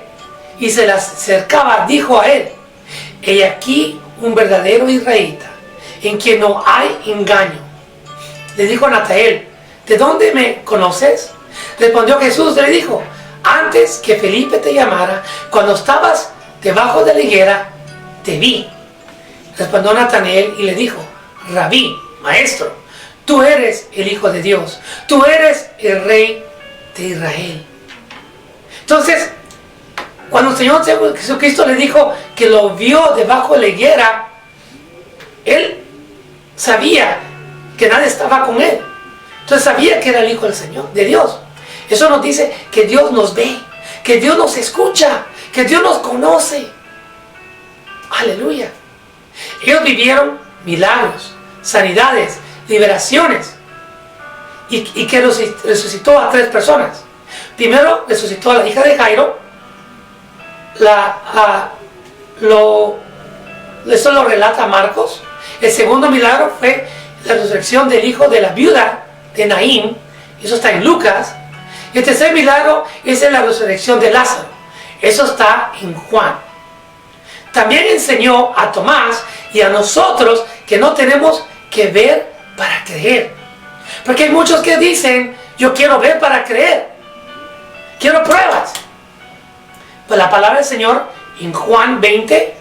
Speaker 1: y se le acercaba, dijo a él: he aquí un verdadero israelita, en quien no hay engaño. Le dijo a Natanael: ¿de dónde me conoces? Respondió Jesús, le dijo: antes que Felipe te llamara, cuando estabas debajo de la higuera, te vi. Respondió Natanael y le dijo: Rabí, maestro, tú eres el Hijo de Dios, tú eres el Rey de Israel. Entonces, cuando el Señor Jesucristo le dijo que lo vio debajo de la higuera, Él sabía que nadie estaba con Él. Entonces sabía que era el Hijo del Señor, de Dios. Eso nos dice que Dios nos ve, que Dios nos escucha, que Dios nos conoce. Aleluya. Ellos vivieron milagros, sanidades, liberaciones, y que resucitó a 3 personas. Primero resucitó a la hija de Jairo. Eso lo relata Marcos. El segundo milagro fue la resurrección del hijo de la viuda de Naín. Eso está en Lucas. Y el tercer milagro es la resurrección de Lázaro. Eso está en Juan. También enseñó a Tomás y a nosotros que no tenemos que ver para creer. Porque hay muchos que dicen: yo quiero ver para creer, quiero pruebas. Pues la palabra del Señor en Juan 20,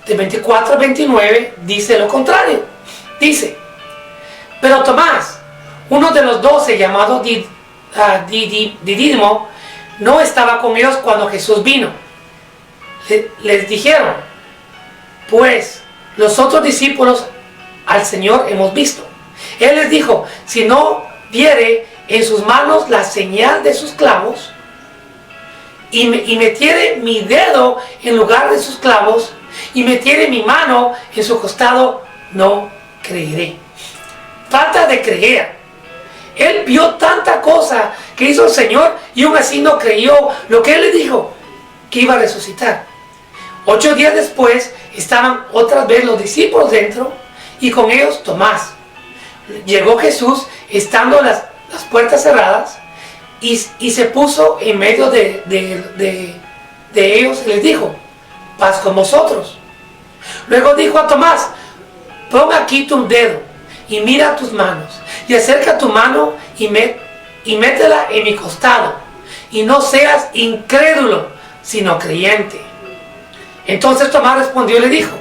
Speaker 1: de 24 a 29, dice lo contrario. Dice: pero Tomás, uno de los 12, llamado Didimo, no estaba con ellos cuando Jesús vino. Les dijeron: pues los otros discípulos al Señor hemos visto. Él les dijo: si no viere en sus manos la señal de sus clavos, y metiere mi dedo en lugar de sus clavos, y metiere mi mano en su costado, no creeré. Falta de creer. Él vio tanta cosa que hizo el Señor y aún así no creyó lo que Él le dijo, que iba a resucitar. 8 días después estaban otra vez los discípulos dentro y con ellos Tomás. Llegó Jesús estando las puertas cerradas y se puso en medio de ellos y les dijo: paz con vosotros. Luego dijo a Tomás: pon aquí tu dedo y mira tus manos, y acerca tu mano y métela en mi costado, y no seas incrédulo, sino creyente. Entonces Tomás respondió y le dijo: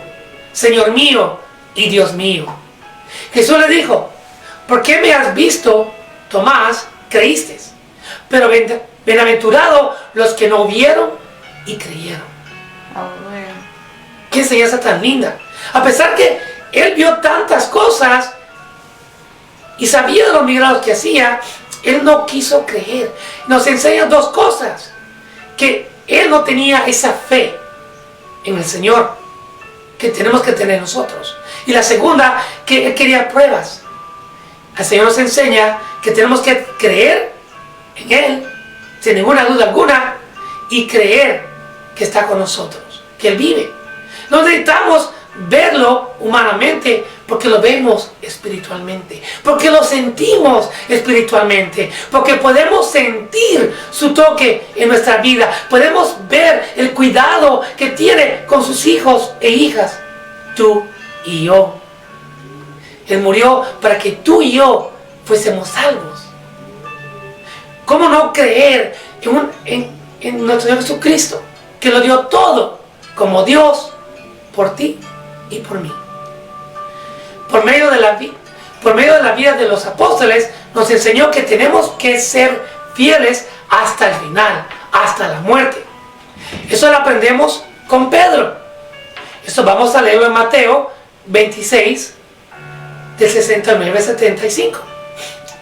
Speaker 1: Señor mío y Dios mío. Jesús le dijo: ¿por qué me has visto, Tomás, creíste? Pero bienaventurados los que no vieron y creyeron.
Speaker 3: Amén.
Speaker 1: Qué enseñanza tan linda. A pesar que él vio tantas cosas y sabía de los milagros que hacía, él no quiso creer. Nos enseña 2 cosas: que él no tenía esa fe en el Señor que tenemos que tener nosotros, y la segunda, que él quería pruebas. El Señor nos enseña que tenemos que creer en Él sin ninguna duda alguna, y creer que está con nosotros, que Él vive. No necesitamos verlo humanamente Porque lo vemos espiritualmente, porque lo sentimos espiritualmente, porque podemos sentir su toque en nuestra vida, podemos ver el cuidado que tiene con sus hijos e hijas, tú y yo. Él murió para que tú y yo fuésemos salvos. ¿Cómo no creer en nuestro Señor Jesucristo, que lo dio todo como Dios por ti y por mí? Por medio de la vida de los apóstoles nos enseñó que tenemos que ser fieles hasta el final, hasta la muerte. Eso lo aprendemos con Pedro. Esto vamos a leerlo en Mateo 26, del 69 al 75.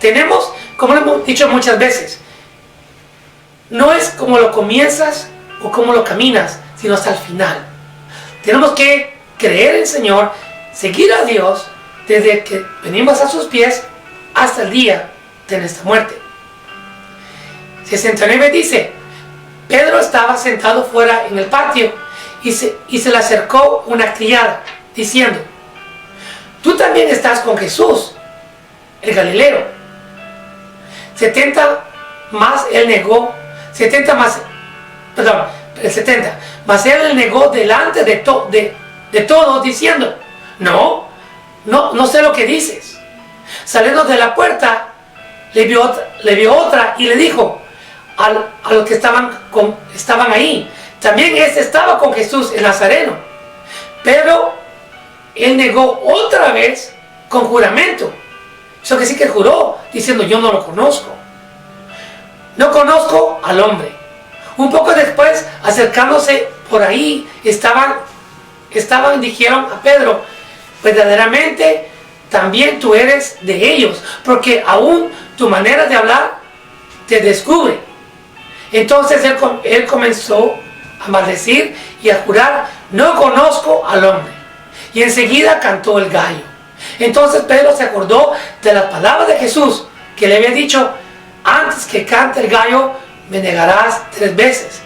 Speaker 1: Tenemos, como lo hemos dicho muchas veces, no es como lo comienzas o como lo caminas, sino hasta el final. Tenemos que creer en el Señor, seguir a Dios, desde que venimos a sus pies hasta el día de nuestra muerte. 69 dice: Pedro estaba sentado fuera en el patio y se le acercó una criada diciendo: tú también estás con Jesús, el Galileo. 70 más él negó, 70 más, perdón, el 70, más él negó delante de todos diciendo: no sé lo que dices. Saliendo de la puerta, le vio otra y le dijo a los que estaban ahí: también este estaba con Jesús el Nazareno. Pero él negó otra vez con juramento. Eso que sí que juró, diciendo: yo no lo conozco. No conozco al hombre. Un poco después, acercándose por ahí, dijeron a Pedro: verdaderamente también tú eres de ellos, porque aún tu manera de hablar te descubre. Entonces él comenzó a maldecir y a jurar: no conozco al hombre. Y enseguida cantó el gallo. Entonces Pedro se acordó de las palabras de Jesús, que le había dicho: antes que cante el gallo me negarás 3 veces.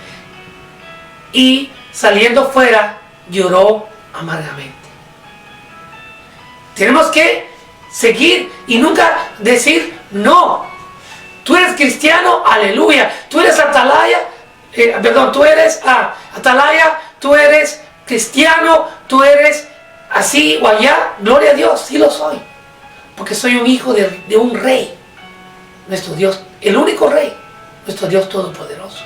Speaker 1: Y saliendo fuera lloró amargamente. Tenemos que seguir y nunca decir no. Tú eres cristiano, aleluya. Tú eres atalaya, atalaya, tú eres cristiano, tú eres así o allá. Gloria a Dios, sí lo soy. Porque soy un hijo de un rey. Nuestro Dios, el único rey, nuestro Dios todopoderoso.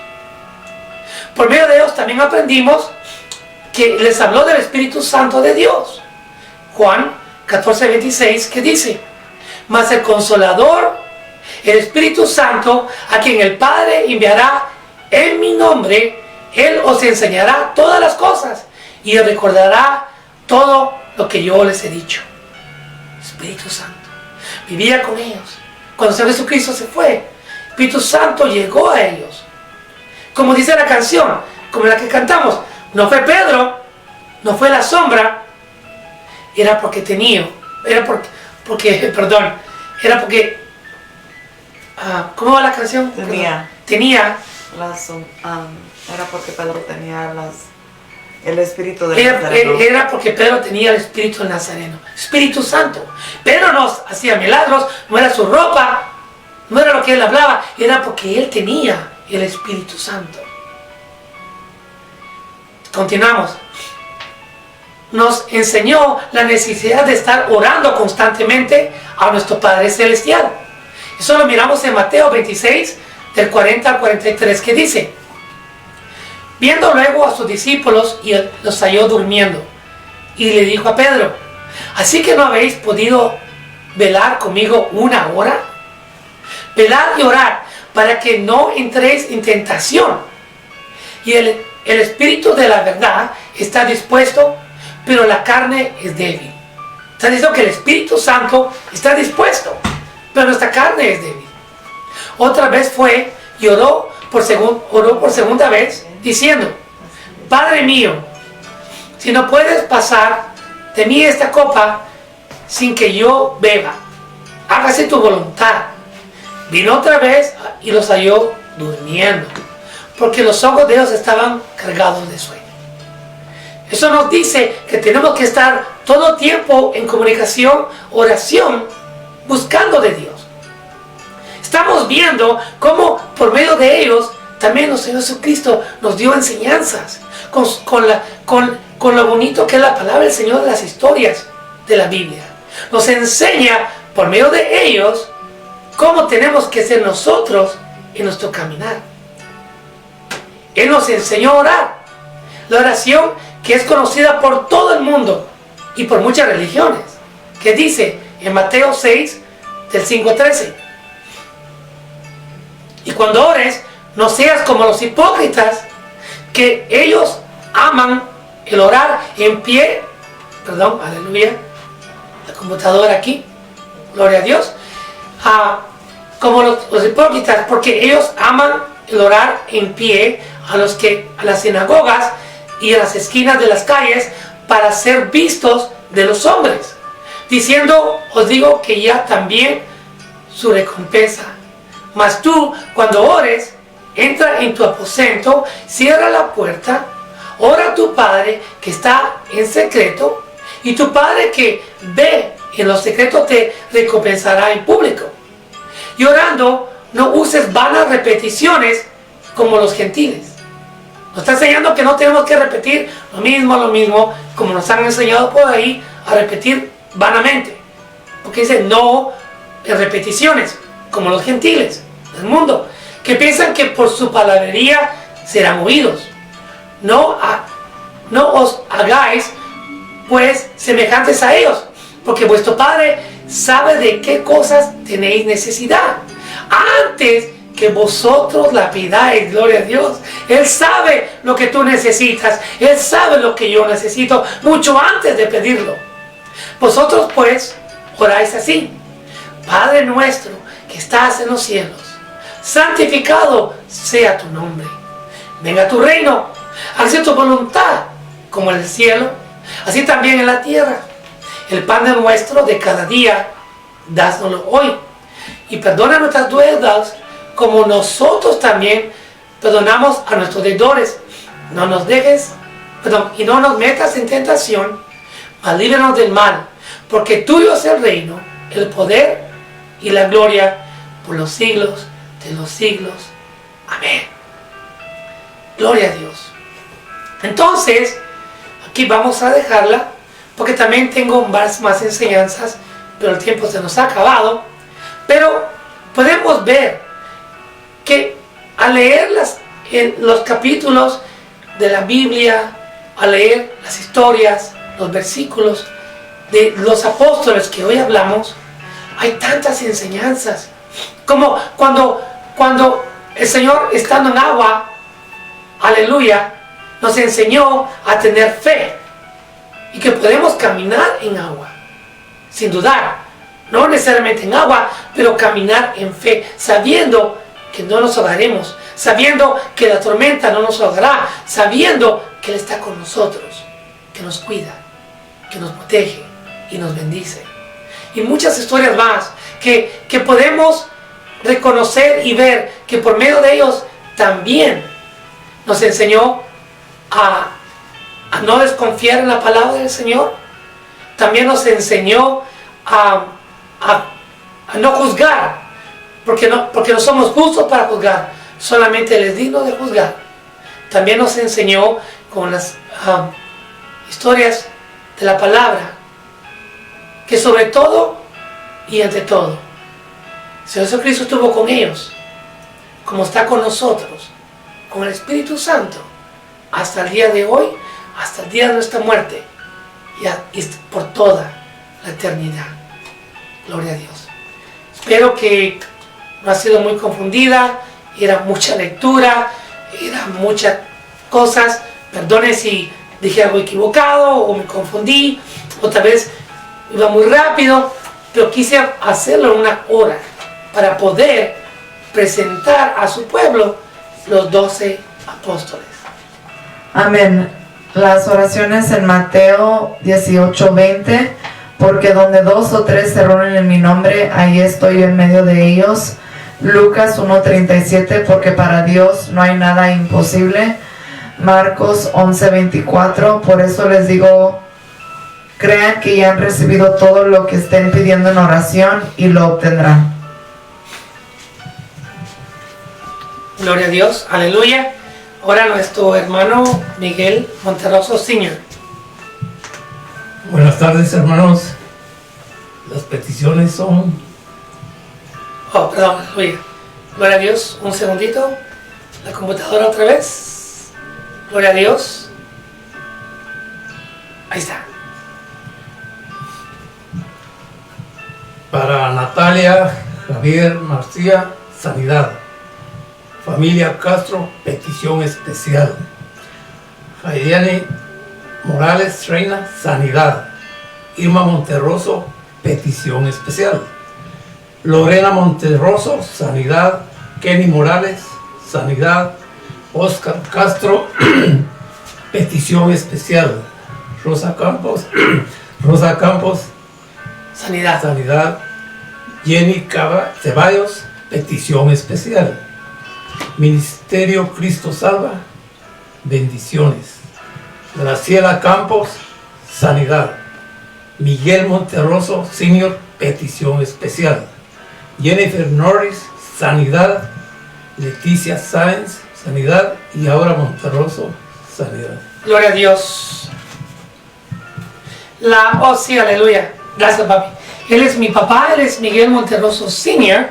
Speaker 1: Por medio de Dios también aprendimos que les habló del Espíritu Santo de Dios. Juan 14:26, que dice: mas el Consolador, el Espíritu Santo, a quien el Padre enviará en mi nombre, Él os enseñará todas las cosas y os recordará todo lo que yo les he dicho. Espíritu Santo vivía con ellos. Cuando el Señor Jesucristo se fue, el Espíritu Santo llegó a ellos. Como dice la canción, como la que cantamos: no fue Pedro, no fue la sombra, era porque ¿cómo va la canción? Tenía
Speaker 3: era porque Pedro tenía el espíritu del Nazareno.
Speaker 1: Era porque Pedro tenía el espíritu del Nazareno, Espíritu Santo. Pedro no hacía milagros, no era su ropa, no era lo que él hablaba, era porque él tenía el Espíritu Santo. Continuamos. Nos enseñó la necesidad de estar orando constantemente a nuestro Padre Celestial. Eso lo miramos en Mateo 26, del 40 al 43, que dice: viendo luego a sus discípulos, y los halló durmiendo, y le dijo a Pedro: ¿así que no habéis podido velar conmigo 1 hora? Velad y orad, para que no entréis en tentación. Y el espíritu de la verdad está dispuesto, pero la carne es débil. Está diciendo que el Espíritu Santo está dispuesto, pero nuestra carne es débil. Otra vez fue y oró por segunda vez, diciendo: Padre mío, si no puedes pasar de mí esta copa sin que yo beba, hágase tu voluntad. Vino otra vez y los halló durmiendo, porque los ojos de ellos estaban cargados de sueño. Eso nos dice que tenemos que estar todo tiempo en comunicación, oración, buscando de Dios. Estamos viendo cómo por medio de ellos también el Señor Jesucristo nos dio enseñanzas con lo bonito que es la palabra del Señor de las historias de la Biblia. Nos enseña por medio de ellos cómo tenemos que ser nosotros en nuestro caminar. Él nos enseñó a orar. La oración que es conocida por todo el mundo y por muchas religiones, que dice en Mateo 6, del 5 al 13. Y cuando ores, no seas como los hipócritas, que ellos aman el orar en pie. Perdón, aleluya. La computadora aquí, gloria a Dios. Como los hipócritas, porque ellos aman el orar en pie a las sinagogas y a las esquinas de las calles para ser vistos de los hombres, diciendo, os digo que ya también su recompensa. Mas tú, cuando ores, entra en tu aposento, cierra la puerta, ora a tu Padre que está en secreto, y tu Padre que ve en lo secreto te recompensará en público. Y orando, no uses vanas repeticiones como los gentiles. Nos está enseñando que no tenemos que repetir lo mismo, como nos han enseñado por ahí, a repetir vanamente. Porque dice no en repeticiones, como los gentiles del mundo, que piensan que por su palabrería serán oídos. No os hagáis pues semejantes a ellos, porque vuestro Padre sabe de qué cosas tenéis necesidad antes que vosotros la pidáis. Gloria a Dios. Él sabe lo que tú necesitas. Él sabe lo que yo necesito mucho antes de pedirlo. Vosotros pues oráis así: Padre nuestro que estás en los cielos, santificado sea tu nombre. Venga tu reino. Hágase tu voluntad como en el cielo, así también en la tierra. El pan de nuestro de cada día, dásnoslo hoy. Y perdona nuestras deudas, como nosotros también perdonamos a nuestros deudores. No nos dejes, y no nos metas en tentación, mas líbranos del mal, porque tuyo es el reino, el poder y la gloria por los siglos de los siglos. Amén. Gloria a Dios. Entonces, aquí vamos a dejarla, porque también tengo más enseñanzas, pero el tiempo se nos ha acabado. Pero podemos ver que al leer los capítulos de la Biblia, al leer las historias, los versículos de los apóstoles que hoy hablamos, hay tantas enseñanzas. Como cuando el Señor, estando en agua, aleluya, nos enseñó a tener fe y que podemos caminar en agua sin dudar, no necesariamente en agua, pero caminar en fe, sabiendo que no nos ahogaremos, sabiendo que la tormenta no nos ahogará, sabiendo que Él está con nosotros, que nos cuida, que nos protege y nos bendice. Y muchas historias más que podemos reconocer y ver que por medio de ellos también nos enseñó a no desconfiar en la palabra del Señor. También nos enseñó a no juzgar, porque no somos justos para juzgar, solamente Él es digno de juzgar. También nos enseñó con las historias de la palabra, que sobre todo y ante todo, el Señor Jesucristo estuvo con ellos, como está con nosotros, con el Espíritu Santo, hasta el día de hoy, hasta el día de nuestra muerte, y por toda la eternidad. Gloria a Dios. Espero que no ha sido muy confundida, era mucha lectura, era muchas cosas. Perdone si dije algo equivocado o me confundí, o tal vez iba muy rápido, pero quise hacerlo en una hora para poder presentar a su pueblo los 12 apóstoles.
Speaker 3: Amén. Las oraciones en Mateo 18:20, porque donde 2 o 3 se reúnen en mi nombre, ahí estoy en medio de ellos. Lucas 1:37, porque para Dios no hay nada imposible. Marcos 11:24, por eso les digo crean que ya han recibido todo lo que estén pidiendo en oración y lo obtendrán.
Speaker 1: Gloria a Dios, aleluya. Ahora nuestro hermano Miguel Monterroso Sr.
Speaker 4: Buenas tardes, hermanos. Las peticiones son...
Speaker 1: Oh, perdón, aleluya. Gloria a Dios, un segundito. La computadora otra vez. Gloria a Dios. Ahí está.
Speaker 4: Para Natalia Javier Marcía, sanidad. Familia Castro, petición especial. Jaidiane Morales Reina, sanidad. Irma Monterroso, petición especial. Lorena Monterroso, sanidad. Kenny Morales, sanidad. Oscar Castro, petición especial. Rosa Campos,
Speaker 1: Sanidad.
Speaker 4: sanidad. Jenny Ceballos, petición especial. Ministerio Cristo Salva, bendiciones. Graciela Campos, sanidad. Miguel Monterroso Sr., petición especial. Jennifer Norris, sanidad. Leticia Sáenz, sanidad. Y ahora Monterroso, sanidad.
Speaker 1: Gloria a Dios. Oh sí, aleluya. Gracias, papi. Él es mi papá, él es Miguel Monterroso Sr.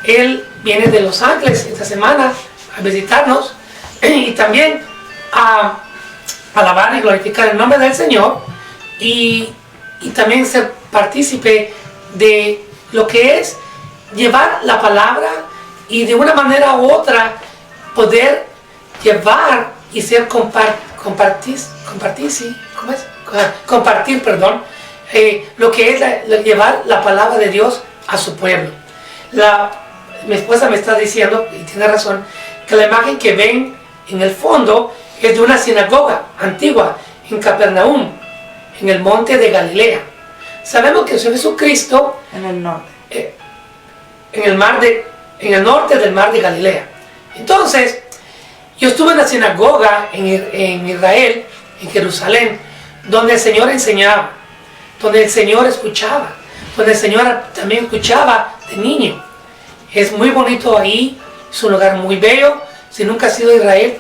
Speaker 1: Él viene de Los Ángeles esta semana a visitarnos y también a alabar y glorificar el nombre del Señor y también ser partícipe de lo que es llevar la palabra y de una manera u otra poder llevar y ser compartir, lo que es llevar la palabra de Dios a su pueblo. Mi esposa me está diciendo, y tiene razón, que la imagen que ven en el fondo es de una sinagoga antigua en Capernaum, en el monte de Galilea. Sabemos que el Señor Jesucristo
Speaker 3: En el norte.
Speaker 1: en el norte del mar de Galilea. Entonces, yo estuve en la sinagoga en Israel, en Jerusalén, donde el Señor enseñaba, donde el Señor escuchaba, donde el Señor también escuchaba de niño. Es muy bonito ahí, es un lugar muy bello. Si nunca has ido a Israel,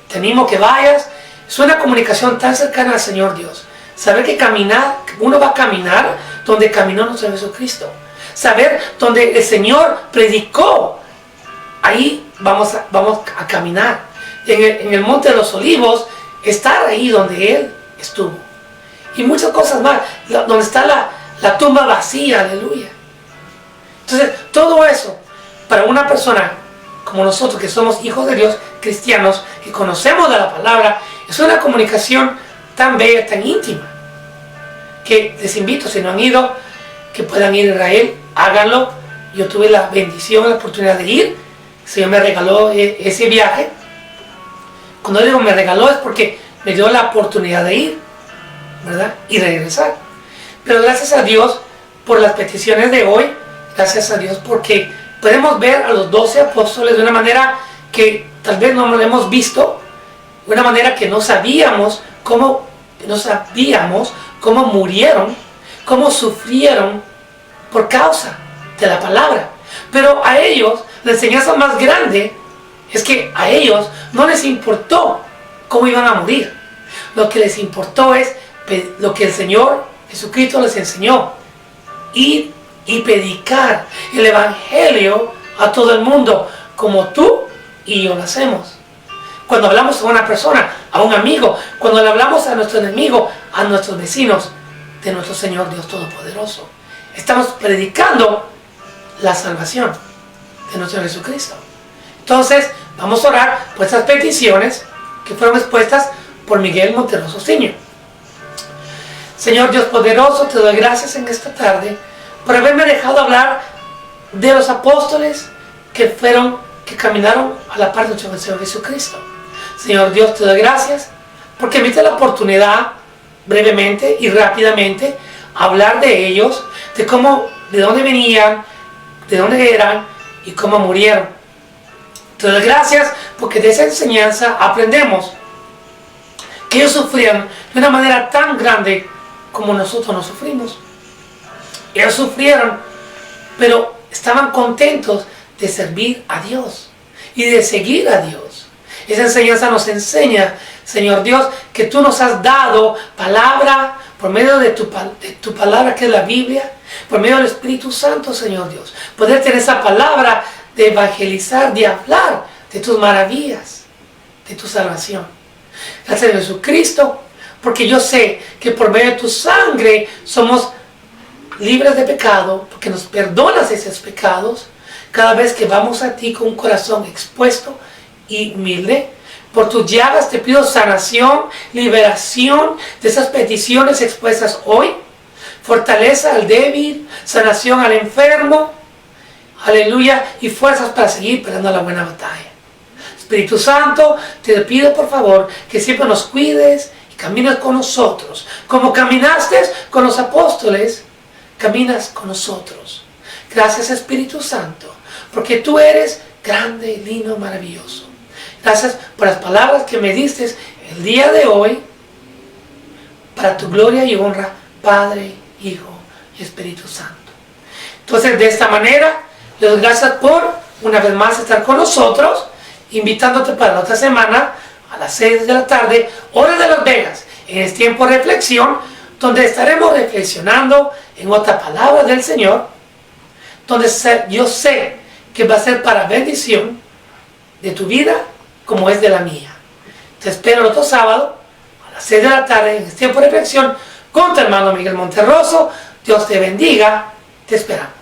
Speaker 1: te animo que vayas. Es una comunicación tan cercana al Señor Dios. Saber que uno va a caminar donde caminó nuestro Jesucristo. Saber donde el Señor predicó. Ahí vamos a caminar. En el Monte de los Olivos, estar ahí donde Él estuvo. Y muchas cosas más. Donde está la tumba vacía, aleluya. Entonces, todo eso, para una persona como nosotros, que somos hijos de Dios, cristianos, que conocemos de la palabra, es una comunicación tan bella, tan íntima, que les invito, si no han ido, que puedan ir a Israel, háganlo. Yo tuve la bendición, la oportunidad de ir. El Señor me regaló ese viaje. Cuando digo me regaló es porque me dio la oportunidad de ir, ¿verdad? Y regresar. Pero gracias a Dios por las peticiones de hoy, gracias a Dios porque podemos ver a los 12 apóstoles de una manera que tal vez no lo hemos visto, de una manera que no sabíamos cómo murieron, cómo sufrieron por causa de la palabra. Pero a ellos, la enseñanza más grande es que a ellos no les importó cómo iban a morir. Lo que les importó es lo que el Señor Jesucristo les enseñó. Ir y predicar el Evangelio a todo el mundo, como tú y yo lo hacemos. Cuando hablamos a una persona, a un amigo, cuando le hablamos a nuestro enemigo, a nuestros vecinos, de nuestro Señor Dios Todopoderoso, estamos predicando la salvación de nuestro Jesucristo. Entonces, vamos a orar por estas peticiones que fueron expuestas por Miguel Monterroso Sr. Señor Dios poderoso, te doy gracias en esta tarde por haberme dejado hablar de los apóstoles que caminaron a la par de nuestro Señor Jesucristo. Señor Dios, te doy gracias porque me diste la oportunidad brevemente y rápidamente hablar de ellos, de dónde venían, de dónde eran y cómo murieron. Te doy gracias porque de esa enseñanza aprendemos que ellos sufrieron de una manera tan grande como nosotros no sufrimos. Ellos sufrieron, pero estaban contentos de servir a Dios y de seguir a Dios. Esa enseñanza nos enseña, Señor Dios, que tú nos has dado palabra por medio de tu palabra, que es la Biblia, por medio del Espíritu Santo, Señor Dios. Poder tener esa palabra de evangelizar, de hablar de tus maravillas, de tu salvación. Gracias a Jesucristo, porque yo sé que por medio de tu sangre somos libres de pecado, porque nos perdonas esos pecados cada vez que vamos a ti con un corazón expuesto y humilde. Por tus llagas te pido sanación, liberación de esas peticiones expuestas hoy. Fortaleza al débil, sanación al enfermo, aleluya, y fuerzas para seguir peleando la buena batalla. Espíritu Santo, te pido por favor que siempre nos cuides y camines con nosotros. Como caminaste con los apóstoles, caminas con nosotros. Gracias, Espíritu Santo, porque tú eres grande, lindo, maravilloso. Gracias por las palabras que me diste el día de hoy, para tu gloria y honra, Padre, Hijo y Espíritu Santo. Entonces, de esta manera, les doy gracias por una vez más estar con nosotros, invitándote para la otra semana a las 6 de la tarde, hora de Las Vegas, en el tiempo de reflexión, donde estaremos reflexionando en otra palabra del Señor, donde yo sé que va a ser para bendición de tu vida como es de la mía. Te espero el otro sábado a las 6 de la tarde en el tiempo de reflexión con tu hermano Miguel Monterroso. Dios te bendiga, te esperamos.